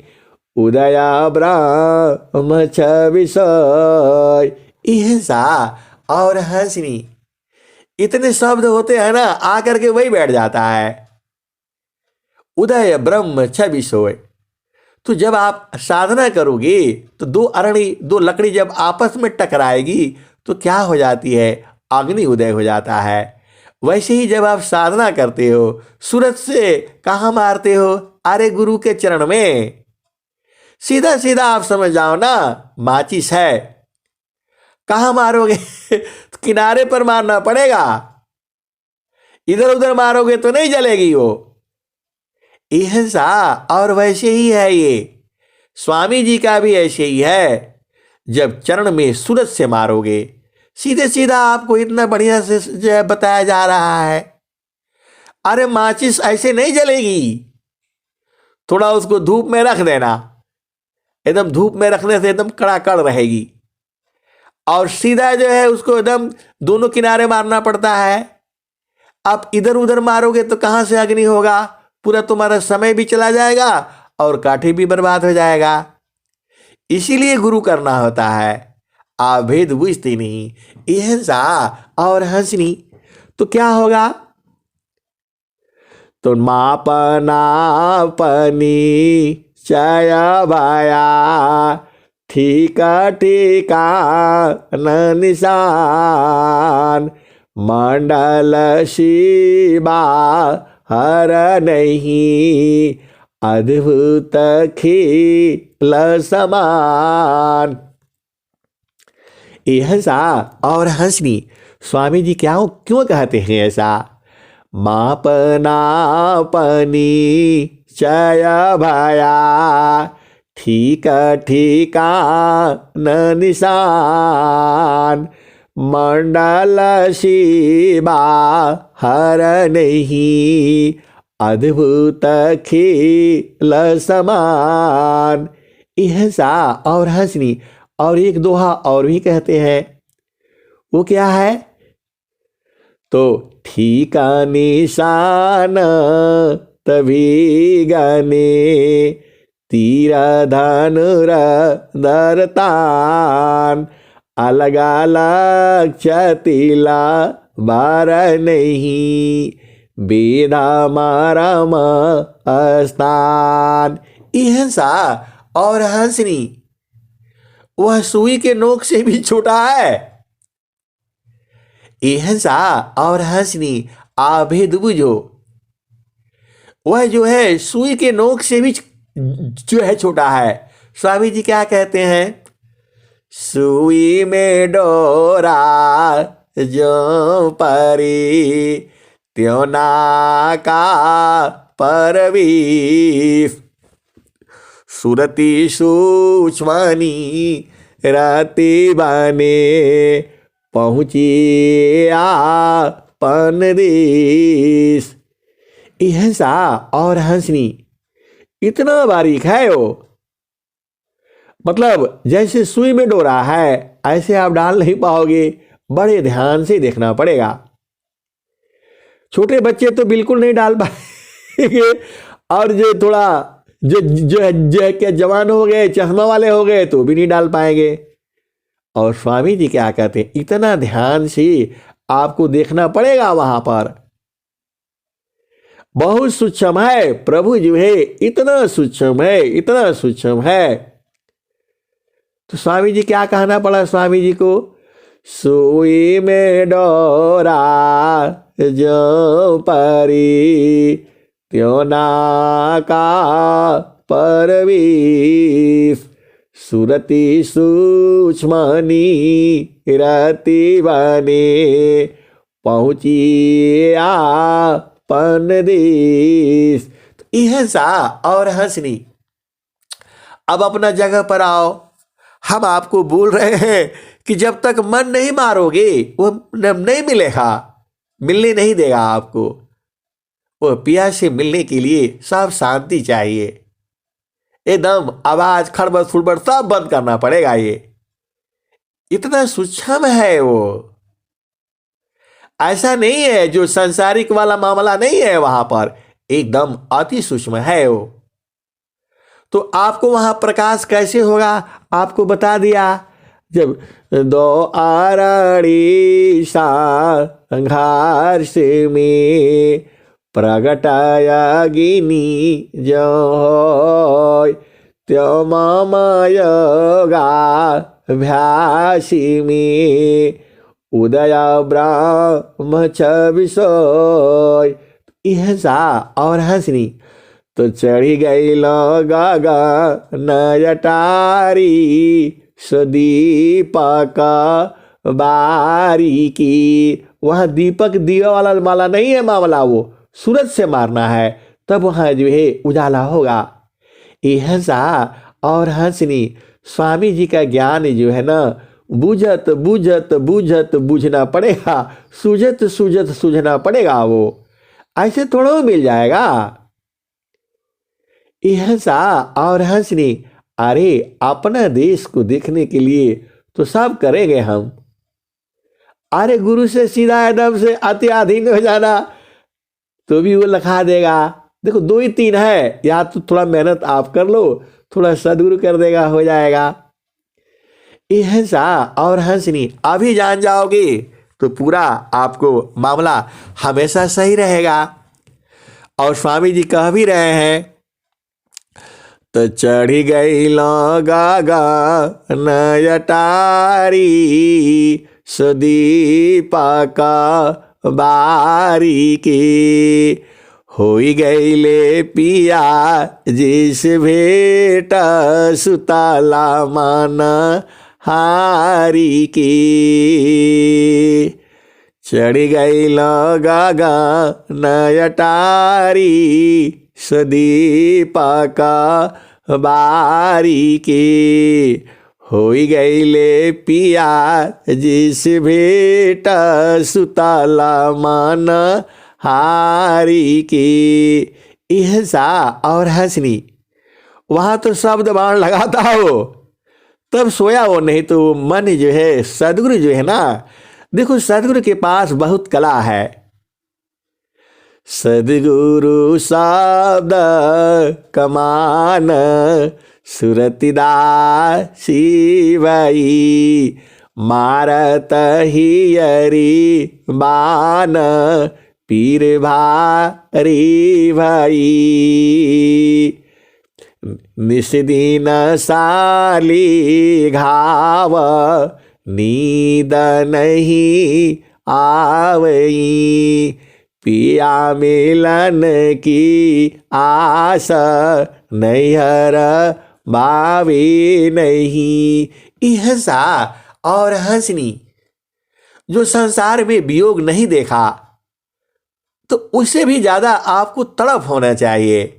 उदया ब्रह्म विषय। हिंसा और हंसनी इतने शब्द होते हैं ना, आकर के वही बैठ जाता है, उदय ब्रह्म छवि सोय। तो जब आप साधना करोगे तो दो लकड़ी जब आपस में टकराएगी तो क्या हो जाती है? अग्नि उदय हो जाता है। वैसे ही जब आप साधना करते हो, सूरज से कहाँ मारते हो? अरे गुरु के चरण में। सीधा सीधा आप समझ जाओ ना, माचिस है, कहाँ मारोगे? तो किनारे पर मारना पड़ेगा, इधर उधर मारोगे तो नहीं जलेगी वो। हिंसा और वैसे ही है ये, स्वामी जी का भी ऐसे ही है। जब चरण में सूरज से मारोगे, सीधे सीधा आपको इतना बढ़िया से बताया जा रहा है। अरे माचिस ऐसे नहीं जलेगी, थोड़ा उसको धूप में रख देना, एकदम धूप में रखने से एकदम कड़ाकड़ रहेगी। और सीधा जो है उसको एकदम दोनों किनारे मारना पड़ता है। आप इधर उधर मारोगे तो कहां से अग्नि होगा, पूरा तुम्हारा समय भी चला जाएगा और काठी भी बर्बाद हो जाएगा। इसीलिए गुरु करना होता है। आप भेद बुझते नहीं, हिंसा और हंसनी। तो क्या होगा, तो मापना पनी चय भया, ठीका ठीका न निशान, मंडल शिवा हर नहीं, अद्भुत खिल समान। ये हंसा और हंसनी, स्वामी जी क्यों कहते हैं ऐसा? मापना पनी चय भया, ठीका ठीका न निशान, मंडल शिवा हर नहीं, अद्भुत खिल समान। हिंसा और हंसनी। और एक दोहा और भी कहते हैं, वो क्या है? तो ठीका निशान तभी गने, तीर धनुर धरतान, अलग अलग चतिला बार नहीं, बेदा मारम स्थान। हिंसा और हंसनी, वह सुई के नोक से भी छोटा है। हिंसा और हंसनी आभेद बुझो, वह जो है सुई के नोक से भी जो है छोटा है। स्वामी जी क्या कहते हैं? सुई में डोरा जो परी, त्यों नाका परवीफ, सुरति सूक्ष्मनी राति बने, पहुँची आपन देश। हिंसा और हंसनी इतना बारीक है वो, मतलब जैसे सुई में डोरा है ऐसे आप डाल नहीं पाओगे, बड़े ध्यान से देखना पड़ेगा। छोटे बच्चे तो बिल्कुल नहीं डाल पाएंगे, और जो थोड़ा जो है क्या जवान हो गए, चश्मा वाले हो गए तो भी नहीं डाल पाएंगे। और स्वामी जी क्या कहते हैं, इतना ध्यान से आपको देखना पड़ेगा वहां पर। बहुत सूक्ष्म है प्रभु जो है, इतना सूक्ष्म है, इतना सूक्ष्म है। तो स्वामी जी क्या कहना पड़ा स्वामी जी को? सुई में डोरा जो परी, त्यों नाका परवीफ, सुरति सूक्ष्मनी रति बने, पहुँची आपन देश। हिंसा और हंसनी। अब अपना जगह पर आओ। हम आपको बोल रहे हैं कि जब तक मन नहीं मारोगे वो नहीं मिलेगा, मिलने नहीं देगा आपको। वो पिया से मिलने के लिए सब शांति चाहिए, एकदम आवाज खड़बड़ फुड़बड़ सब बंद करना पड़ेगा। ये इतना सूक्ष्म है वो, ऐसा नहीं है जो संसारिक वाला मामला नहीं है वहां पर, एकदम अति सूक्ष्म है वो। तो आपको वहां प्रकाश कैसे होगा आपको बता दिया। जब दो आरड़ी संघार से में प्रगटायागिनी जो होय, त्यो मामयोगा भ्यासी में उदय ब्रह्म छविसोय। हिंसा और हंसनी। तो चढ़ी गई गगा नयटारी, सदीपक बारी की। वह दीपक दिया वाला माला नहीं है मामला, वो सूरज से मारना है तब वहां जो है उजाला होगा। ये हंसा और हंसनी स्वामी जी का ज्ञान जो है ना, बुझत बुझत बुझत बुझना पड़ेगा, सूझत सूझत सूझना पड़ेगा। वो ऐसे थोड़ा मिल जाएगा। हंसा और हंसनी, अरे अपना देश को देखने के लिए तो सब करेंगे हम। अरे गुरु से सीधा एकदम से अत्याधीन हो जाना तो भी वो लिखा देगा। देखो दो ही तीन है, या तो थोड़ा मेहनत आप कर लो, थोड़ा सदगुरु कर देगा, हो जाएगा। हंसा और हंसनी अभी जान जाओगे तो पूरा आपको मामला हमेशा सही रहेगा। और स्वामी जी कह भी रहे हैं, तो चढ़ी गई गागा नयटारी सदीपा का बारी की, होई गईले पिया जिस भेट सुताला माना हारी की। चढ़ी गई गागा नयटारी सदीपा का बारी की, होई गईले पिया जिस भेट सुताला मन हारी की। हंसा और हंसनी, वहां तो शब्द बाण लगाता हो तब सोया हो, नहीं तो मन जो है सदगुरु जो है ना, देखो सदगुरु के पास बहुत कला है। सदगुरु शब्द कमान सुरतिदा शिवई, मारत हियरी बान पीर भारी भाई। निस्दिन साली घाव नींद नहीं आवई, पिया मिलन की आस नैहर बावी नहीं। हंसा और हंसनी, जो संसार में वियोग नहीं देखा तो उससे भी ज्यादा आपको तड़प होना चाहिए।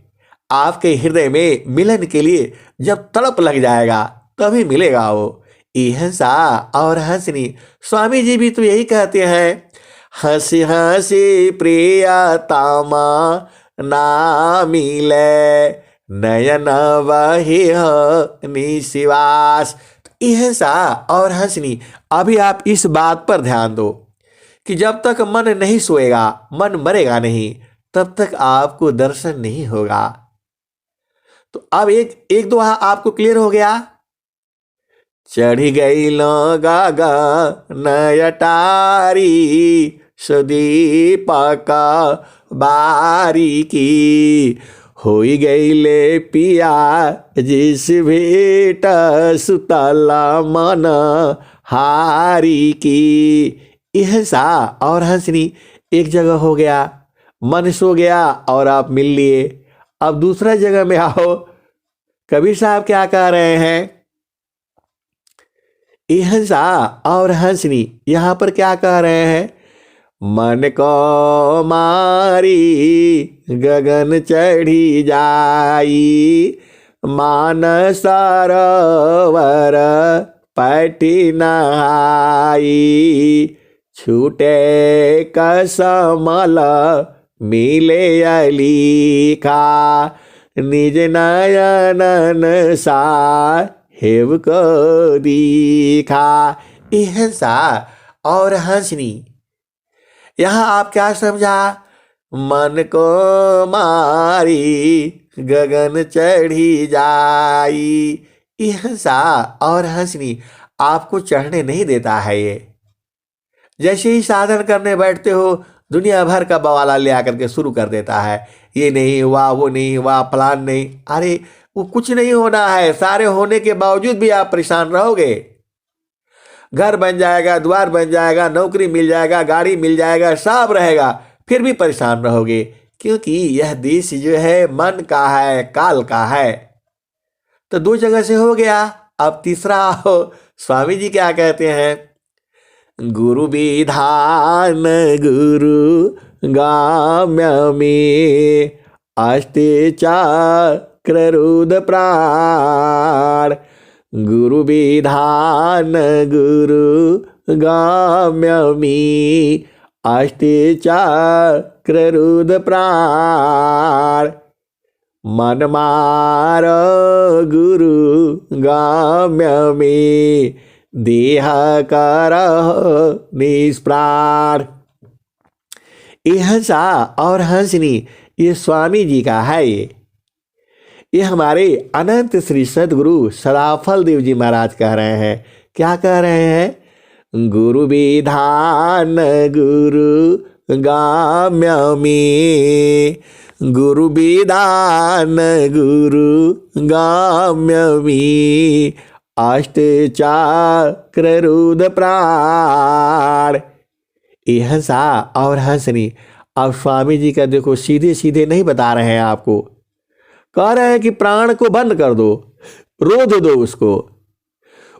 आपके हृदय में मिलन के लिए जब तड़प लग जाएगा तभी मिलेगा वो। हंसा और हंसनी, स्वामी जी भी तो यही कहते हैं, हंसी हंसी प्रियतमा ना मिले, नयन वही निशिवास। हंसा और हंसनी, अभी आप इस बात पर ध्यान दो कि जब तक मन नहीं सोएगा, मन मरेगा नहीं, तब तक आपको दर्शन नहीं होगा। तो अब एक दोहा आपको क्लियर हो गया। चढ़ी गई गागा नयटारी सदीपा का बारी की, होई गईले पिया जिस भेट सुतला मन हारी की। हंसा और हंसनी एक जगह हो गया, मन सो गया और आप मिल लिए। अब दूसरा जगह में आओ, कबीर साहब क्या कह रहे हैं, हंसा और हंसनी यहां पर क्या कह रहे हैं, मन को मारी गगन चढ़ी जाई, मान सरोवर पैठी नहाई, छूटे कसमल मिले अलीखा, निज नयनन सा हेव को दीखा। हंसा और हंसनी, यहां आप क्या समझा, मन को मारी गगन चढ़ी जाई। हंसा और हंसनी आपको चढ़ने नहीं देता है। ये जैसे ही साधन करने बैठते हो, दुनिया भर का बवाला ले आकर के शुरू कर देता है, ये नहीं हुआ, वो नहीं हुआ, प्लान नहीं। अरे वो कुछ नहीं होना है, सारे होने के बावजूद भी आप परेशान रहोगे। घर बन जाएगा, द्वार बन जाएगा, नौकरी मिल जाएगा, गाड़ी मिल जाएगा, सब रहेगा, फिर भी परेशान रहोगे, क्योंकि यह देश जो है मन का है, काल का है। तो दो जगह से हो गया, अब तीसरा हो। स्वामी जी क्या कहते हैं, गुरु विधान गुरु गाम्य में अस्ति चक्र रुद्र प्राण, गुरु विधान गुरु गाम्य में अष्टचक्ररुद्र प्राण मन मार गुरु गम्यमे देह करह निष्प्राण। ये हंसा और हंसनी ये स्वामी जी का है। ये हमारे अनंत श्री सदगुरु सदाफल देव जी महाराज कह रहे हैं। क्या कह रहे हैं? गुरु विधान गुरु गम्यमे, गुरु विधान गुरु गम्यमे अष्टचक्ररुद्र प्राण। ये हंसा और हंसनी अब स्वामी जी का देखो सीधे सीधे नहीं बता रहे हैं आपको, कह रहे हैं कि प्राण को बंद कर दो, रोध दो उसको,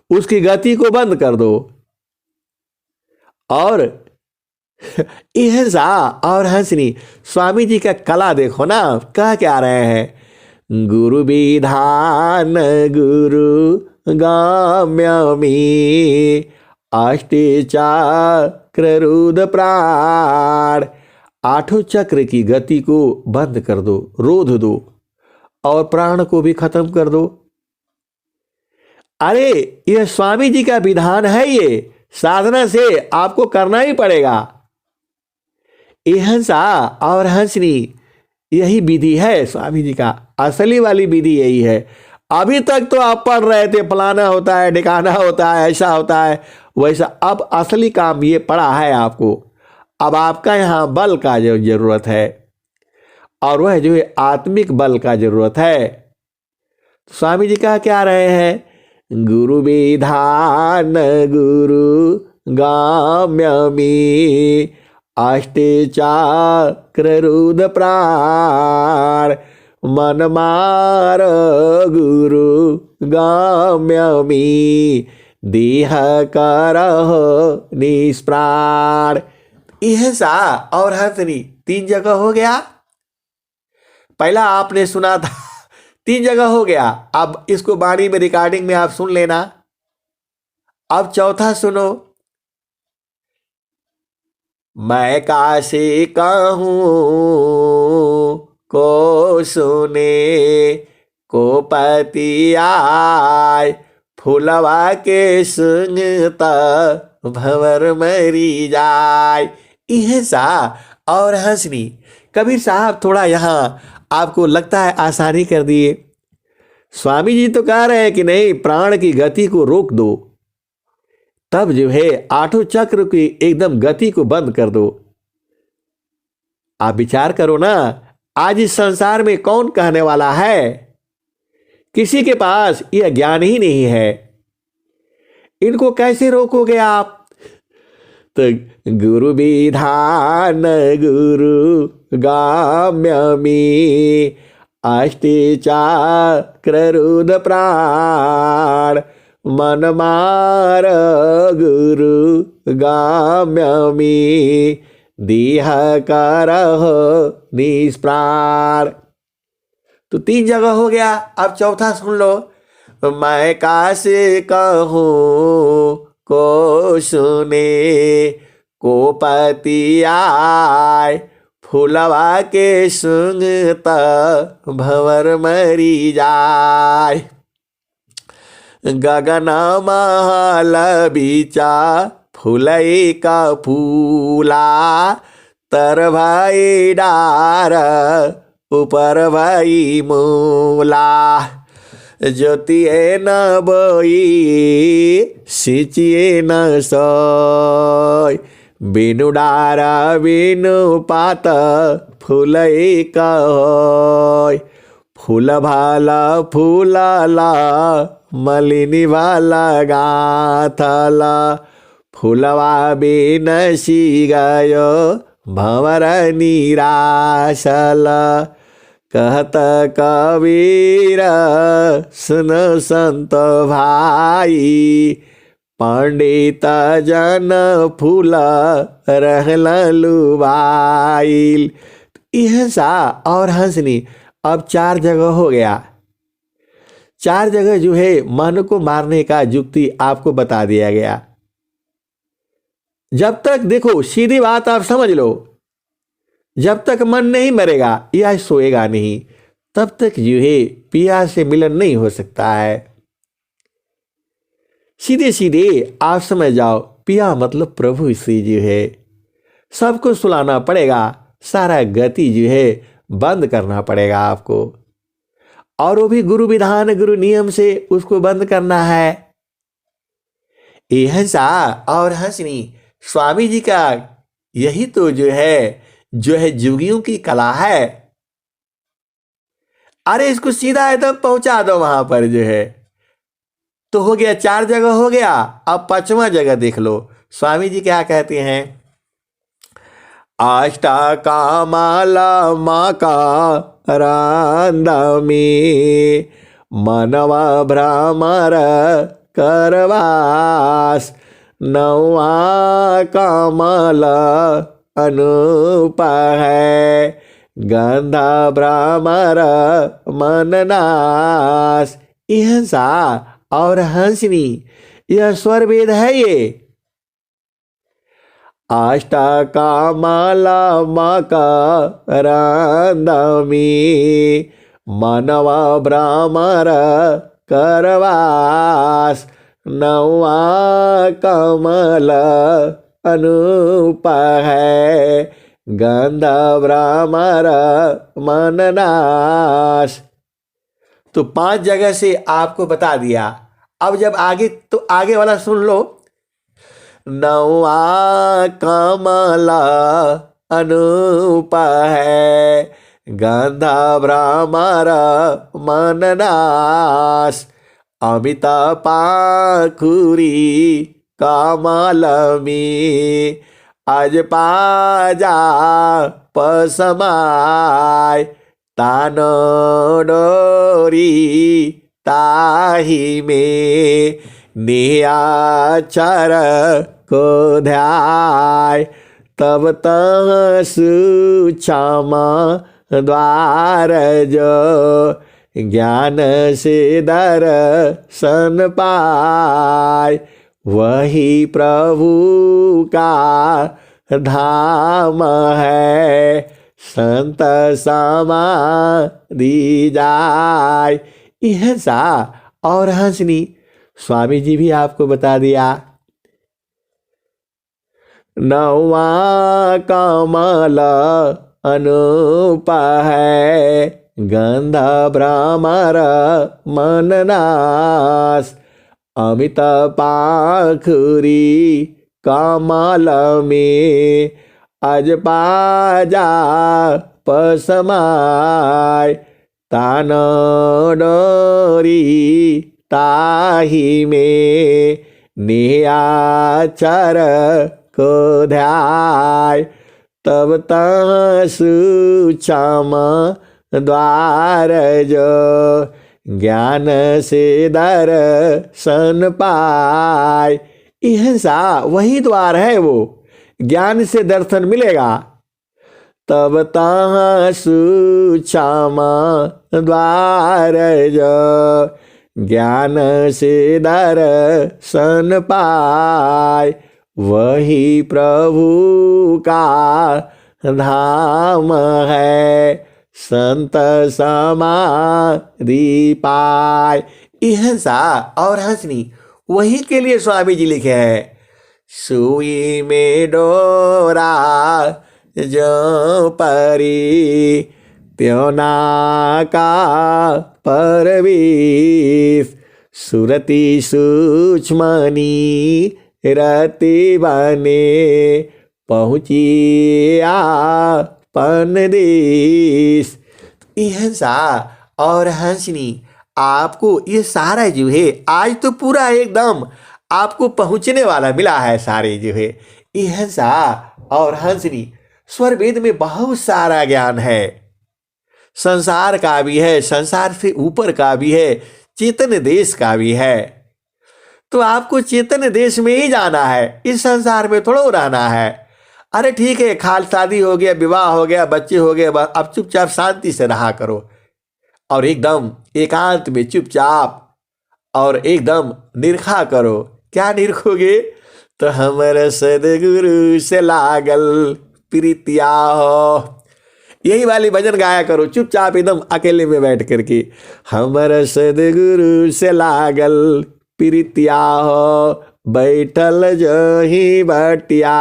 उसकी गति को बंद कर दो। और हंसा और हंसनी स्वामी जी का कला देखो ना, कह क्या रहे हैं? गुरु विधान गुरु गम्यमे अष्टचक्ररुद्र प्राण। आठों चक्र की गति को बंद कर दो, रोध दो और प्राण को भी खत्म कर दो। अरे यह स्वामी जी का विधान है, ये साधना से आपको करना ही पड़ेगा। ये हंसा और हंसनी यही विधि है स्वामी जी का, असली वाली विधि यही है। अभी तक तो आप पढ़ रहे थे फलाना होता है, ढिकाना होता है, ऐसा होता है वैसा। अब असली काम ये पड़ा है आपको। अब आपका यहाँ बल का जो जरूरत है और वह जो है आत्मिक बल का जरूरत है। तो स्वामी जी कहा क्या रहे हैं? गुरु विधान गुरु गम्यमे अष्टचक्ररुद्र प्राण मन मार गुरु गम्यमे देह करह निष्प्राण। यह सा और हंसनी 3 जगह हो गया। पहला आपने सुना था 3 जगह हो गया। अब इसको वाणी में रिकॉर्डिंग में आप सुन लेना। अब चौथा सुनो। मैं काशी कहूँ को सुने को पति आय फूलवा के सुनता भंवर मरी जाए। यह सा और हंसनी। कबीर साहब थोड़ा यहाँ आपको लगता है आसानी कर दिए। स्वामी जी तो कह रहे हैं कि नहीं, प्राण की गति को रोक दो, तब जो है आठों चक्र की एकदम गति को बंद कर दो। आप विचार करो ना, आज इस संसार में कौन कहने वाला है? किसी के पास यह ज्ञान ही नहीं है। इनको कैसे रोकोगे आप? तो गुरु विधान गुरु गम्यमे अष्टचक्ररुद्र प्राण मन मार गुरु गम्यमे देह करह निष्प्राण। तो 3 जगह हो गया। अब चौथा सुन लो। मैं काशी कहूँ को सुने को पति आय फूलवा के सुंगता भंवर मरी जाय। गगन महल बीचा फूलई का फूला तर भाई डार ऊपर भाई मूला। ज्योतिए न बोई सिंचिए न सोय बिनु डारा बिनु पात फूलई का होय। फूल भाला फूलाला मलिनी वाला गाथला फूलवा बेनसी गयो भंवर निराशला। कहत कबीर सुन संत भाई पंडित जन फूल रहल लुबाइल। यह सा और हंसनी। अब 4 जगह हो गया। 4 जगह जो है मन को मारने का युक्ति आपको बता दिया गया। जब तक, देखो सीधी बात आप समझ लो, जब तक मन नहीं मरेगा या सोएगा नहीं, तब तक जो है पिया से मिलन नहीं हो सकता है। सीधे सीधे आप समझ जाओ, पिया मतलब प्रभु श्री जी है। सबको सुलाना पड़ेगा, सारा गति जो है बंद करना पड़ेगा आपको, और वो भी गुरु विधान गुरु नियम से उसको बंद करना है। ये हंसा और हंसनी स्वामी जी का यही तो जो है जुगियों की कला है। अरे इसको सीधा एकदम पहुंचा दो वहां पर जो है, तो हो गया, 4 जगह हो गया। अब 5वां जगह देख लो, स्वामी जी क्या कहते हैं। अष्टकामाला माका रांदमी मनवा भ्रमर करवास नवा कमल अनूप है गंधा भ्रमर मननाश। यह सा और हंसनी, यह स्वर वेद है। ये अष्टकामाला मकरंदमी मनवा भ्रमर करवास नवा कमल अनूप है गंध भ्रमर मननाश। तो 5 जगह से आपको बता दिया। अब जब आगे, तो आगे वाला सुन लो। नवा कमल अनूप है गंध भ्रमर मननाश अमित पाखुरी कमलमी आज पाजा पसमाय तानो डोरी ताही में नियाचर को ध्याय तब तह सुक्षमा द्वार जो ज्ञान से दर्शन पाय वही प्रभु का धाम है संत समाधि जाय। यह सा और हंसनी स्वामी जी भी आपको बता दिया। नवा कमल अनूप है गंध भ्रमर मननाश अमित पाखुरी कमल में अज पाजा पसमाय तानो डोरी ताही में नियाचर को ध्याय तब तह सुक्षमा द्वार जो ज्ञान से दर्शन पाय। यह सा वही द्वार है, वो ज्ञान से दर्शन मिलेगा। तब तह सुक्षमा द्वार जो ज्ञान से दर्शन पाय वही प्रभु का धाम है संत समाधि पाय। यह सा और हंसनी वही के लिए स्वामी जी लिखे हैं। सुई में डोरा जो परी त्योना का परवीस सुरति सूक्ष्मनी रति बने पहुँचिया पन देश। यह सा और हंसनी आपको ये सारा जो है आज तो पूरा एकदम आपको पहुंचने वाला मिला है। सारे जो है यह सा और हंसनी स्वर वेद में बहुत सारा ज्ञान है, संसार का भी है, संसार से ऊपर का भी है, चेतन देश का भी है। तो आपको चेतन देश में ही जाना है, इस संसार में थोड़ा रहना है। अरे ठीक है, खाल शादी हो गया, विवाह हो गया, बच्चे हो गए, अब चुपचाप शांति से रहा करो और एकदम एकांत में चुपचाप और एकदम निरखा करो। क्या निरखोगे? तो हमर सदगुरु से लागल प्रीतिया हो। यही वाली भजन गाया करो चुपचाप एकदम अकेले में बैठ करके। हमर सदगुरु से लागल प्रीतिया हो, बैठल जही बटिया।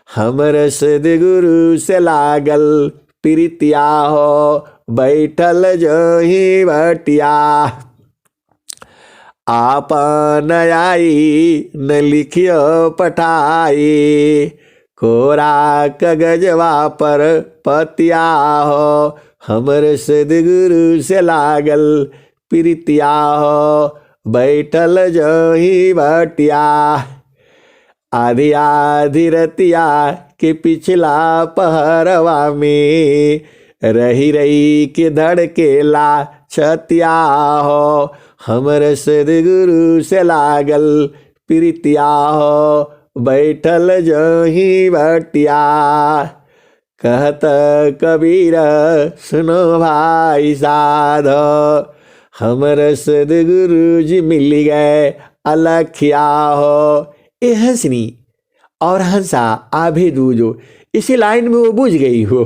हमर सदगुरु से लागल प्रीतिया हो, बैठल जही बटिया। आपन आई न लिखियो पठाई, कोरा कागजवा पर पतिया हो। हमर सदगुरु से लागल प्रीतिया हो, बैठल जही बटिया। आधी आधी रतिया के पिछला पहरवा में, रही रही के धड़केला छतिया हो। हमर सदगुरु से लागल प्रीतिया हो, बैठल जही बटिया। कहत कबीर सुनो भाई साधो, हमर सदगुरु जी मिल गए अलखिया हो। ए हंसनी और हंसा आभे दूजो, इसी लाइन में वो बुझ गई हो,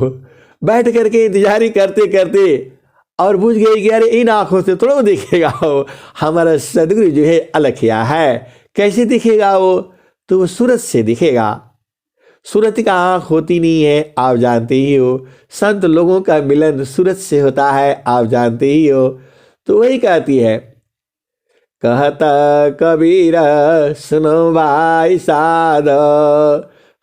बैठ करके इंतजारी करते करते और बुझ गई कि अरे इन आंखों से थोड़ा दिखेगा वो हमारा सदगुरु जो है अलखिया है। कैसे दिखेगा वो? तो वो सूरत से दिखेगा। सूरत का आँख होती नहीं है, आप जानते ही हो। संत लोगों का मिलन सूरत से होता है, आप जानते ही हो। तो वही कहती है, कहता कबीर सुनो भाई साध,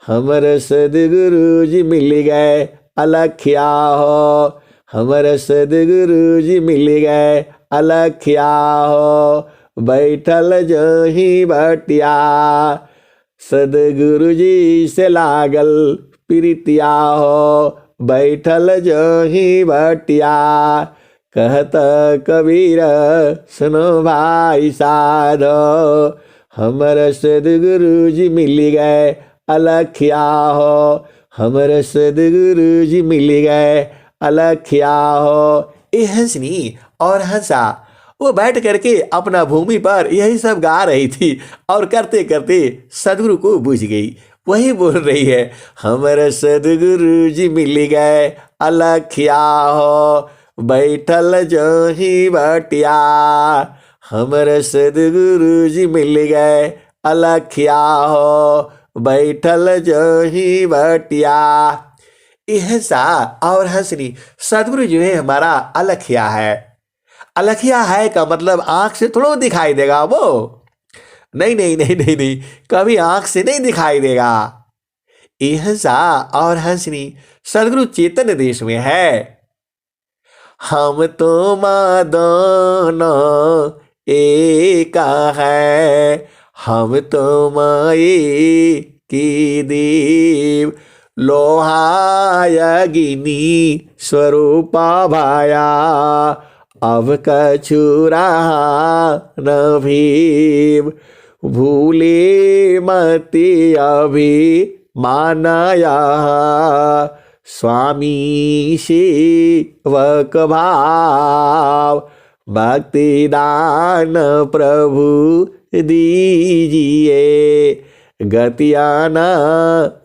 हमर सदगुरु जी मिल गए अलखिया हो। हमर सदगुरु जी मिल गए अलखिया हो, बैठल जही बटिया। सदगुरु जी से लागल प्रीतिया हो, बैठल जही बटिया। कहत कबीर सुनो भाई साधो, हमर सदगुरु जी मिल गए अलखिया हो। हमर सदगुरु जी मिल गए अलखिया हो। ए हंसनी और हंसा वो बैठ करके अपना भूमि पर यही सब गा रही थी और करते करते सदगुरु को बुझ गई। वही बोल रही है, हमर सदगुरु जी मिल गए अलखिया हो, बैठल जही बटिया। हमर सदगुरु जी मिल गए अलखिया हो, बैठल जही बटिया। हंसा और हंसनी सदगुरु जो है हमारा अलखिया है। अलखिया है का मतलब आंख से थोड़ा दिखाई देगा वो, नहीं नहीं नहीं नहीं नहीं, कभी आंख से नहीं दिखाई देगा। हंसा और हंसनी सदगुरु चेतन देश में है। हम तो माँ दोनों एक है, हम तो माए की देव। लोहायगिनी स्वरूपा भाया, अब कछु रहा न भीव। भूले मति अभी मानया, स्वामी सेवक भाव। भक्ति दान प्रभु दीजिए, गतियाना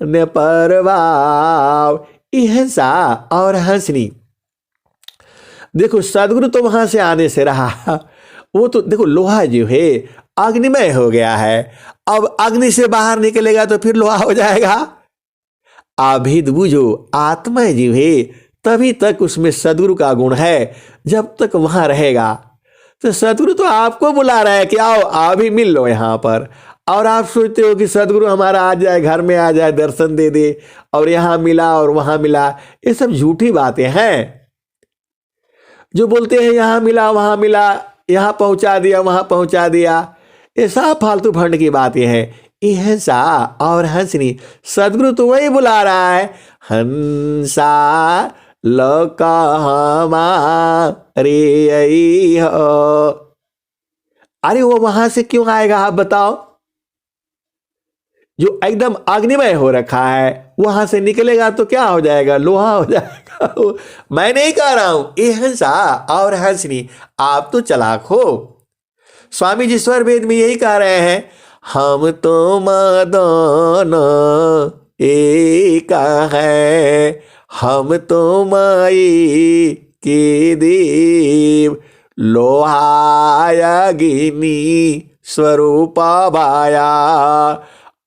न परभाव। हंसा और हंसनी देखो सदगुरु तो वहां से आने से रहा, वो तो देखो लोहा जो है अग्निमय हो गया है। अब अग्नि से बाहर निकलेगा तो फिर लोहा हो जाएगा। आभिद बुझो आत्मा जीव है, तभी तक उसमें सदगुरु का गुण है। जब तक वहां रहेगा तो सदगुरु तो आपको बुला रहा है कि आओ आप भी मिल लो यहाँ पर। और आप सोचते हो कि सदगुरु हमारा आ जाए, घर में आ जाए, दर्शन दे दे और यहाँ मिला और वहां मिला। ये सब झूठी बातें हैं। जो बोलते हैं यहाँ मिला वहां मिला, यहाँ पहुंचा दिया वहां पहुंचा दिया, ये सब फालतू फंड की बातें हैं। हंसा और हंसनी सदगुरु तो वही बुला रहा है, हंसा लोका हमारे आई हो। अरे वो वहां से क्यों आएगा आप बताओ? जो एकदम अग्निमय हो रखा है वहां से निकलेगा तो क्या हो जाएगा? लोहा हो जाएगा। मैं नहीं कह रहा हूं। हंसा और हंसनी आप तो चालाक हो। स्वामी जी स्वर वेद में यही कह रहे हैं, हम तो दोनों एक है, हम तो माई के देव, लोहायगिनी स्वरूप भाया,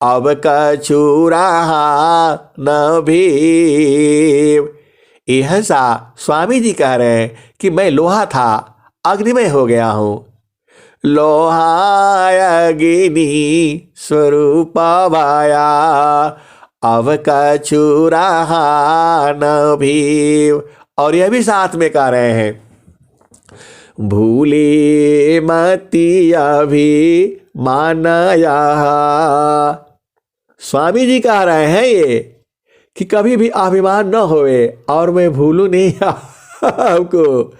अब कछु रहा न भीव। यह सा स्वामी जी कह रहे हैं कि मैं लोहा था, अग्निमय हो गया हूं। लोहायगिनी स्वरूप भाया, अब कछु रहा न भीव। और यह भी साथ में कह रहे हैं, भूले मती अभी मानया। स्वामी जी कह रहे हैं ये कि कभी भी अभिमान न होवे, और मैं भूलूं नहीं आपको।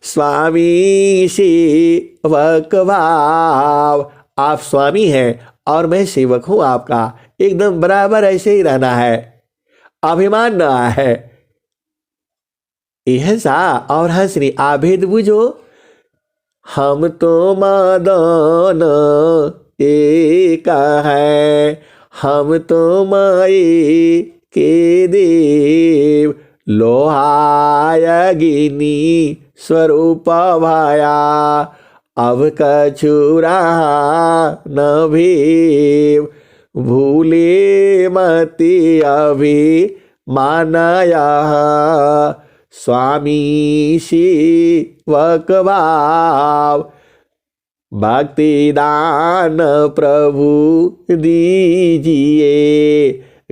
स्वामी सेवक भाव, आप स्वामी हैं और मैं सेवक हूं आपका, एकदम बराबर ऐसे ही रहना है, अभिमान न है। यह सा और हंसनी आभेद बुझो, हम तो मदन एक है, हम तो माई के देव, लोहायगिनी स्वरूप भाया, अब कछु रहा न भीव। भूले मति अभी मानया, स्वामी सेवक भाव, भक्ति दान प्रभु दीजिए,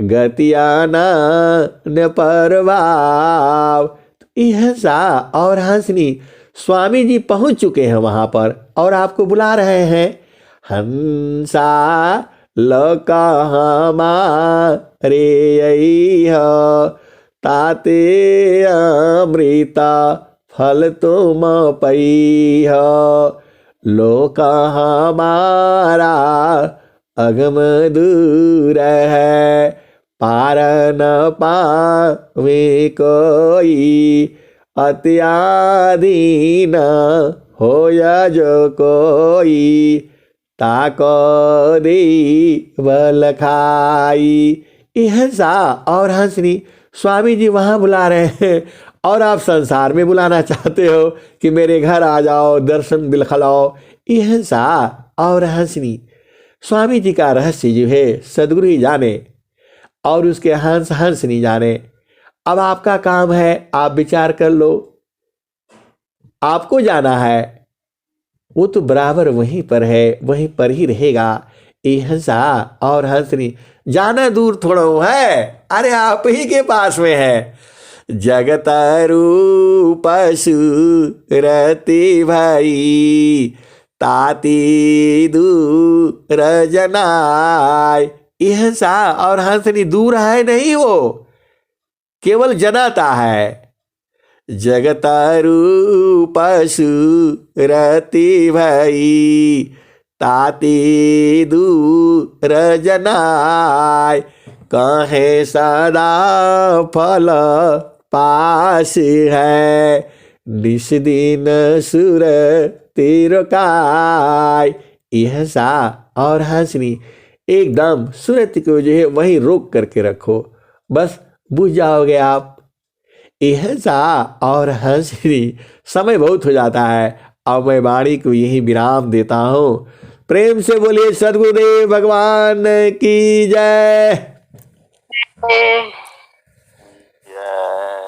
गतियानंद परभाव। यह सा और हंसनी स्वामी जी पहुंच चुके हैं वहां पर और आपको बुला रहे हैं। हंसा लका हमारे ताते अमृता फल तुम पई, लोक हमारा अगम दूर है, पार न पावे कोई, अत्याधीन होया जो कोई, ताको देवल खाई। यह सा और हंसनी स्वामी जी वहां बुला रहे हैं और आप संसार में बुलाना चाहते हो कि मेरे घर आ जाओ, दर्शन दिलखलाओ। यह सा और हंसनी स्वामी जी का रहस्य जो है सदगुरु ही जाने और उसके हंस हंस नहीं जाने। अब आपका काम है, आप विचार कर लो, आपको जाना है, वो तो बराबर वहीं पर है, वहीं पर ही रहेगा। ये हंसा और हंसनी जाना दूर थोड़ा है, अरे आप ही के पास में है। जगत रूप सुरति भाई, ताती दूर जनाय। यह सा और हंसनी दूर है नहीं, वो केवल जनाता है। जगत रूप सुरति भाई, ताती दूर जनाय। कहे सदा फल पास है, निस दिन सुर तिरकाय। यह सा और हंसनी एकदम सूरत को जो है वहीं रोक करके रखो, बस बुझ जाओगे आप। यह सा और हंसनी समय बहुत हो जाता है, अब मैं वाणी को यही विराम देता हूं। प्रेम से बोलिए सद्गुरुदेव भगवान की जय। जय।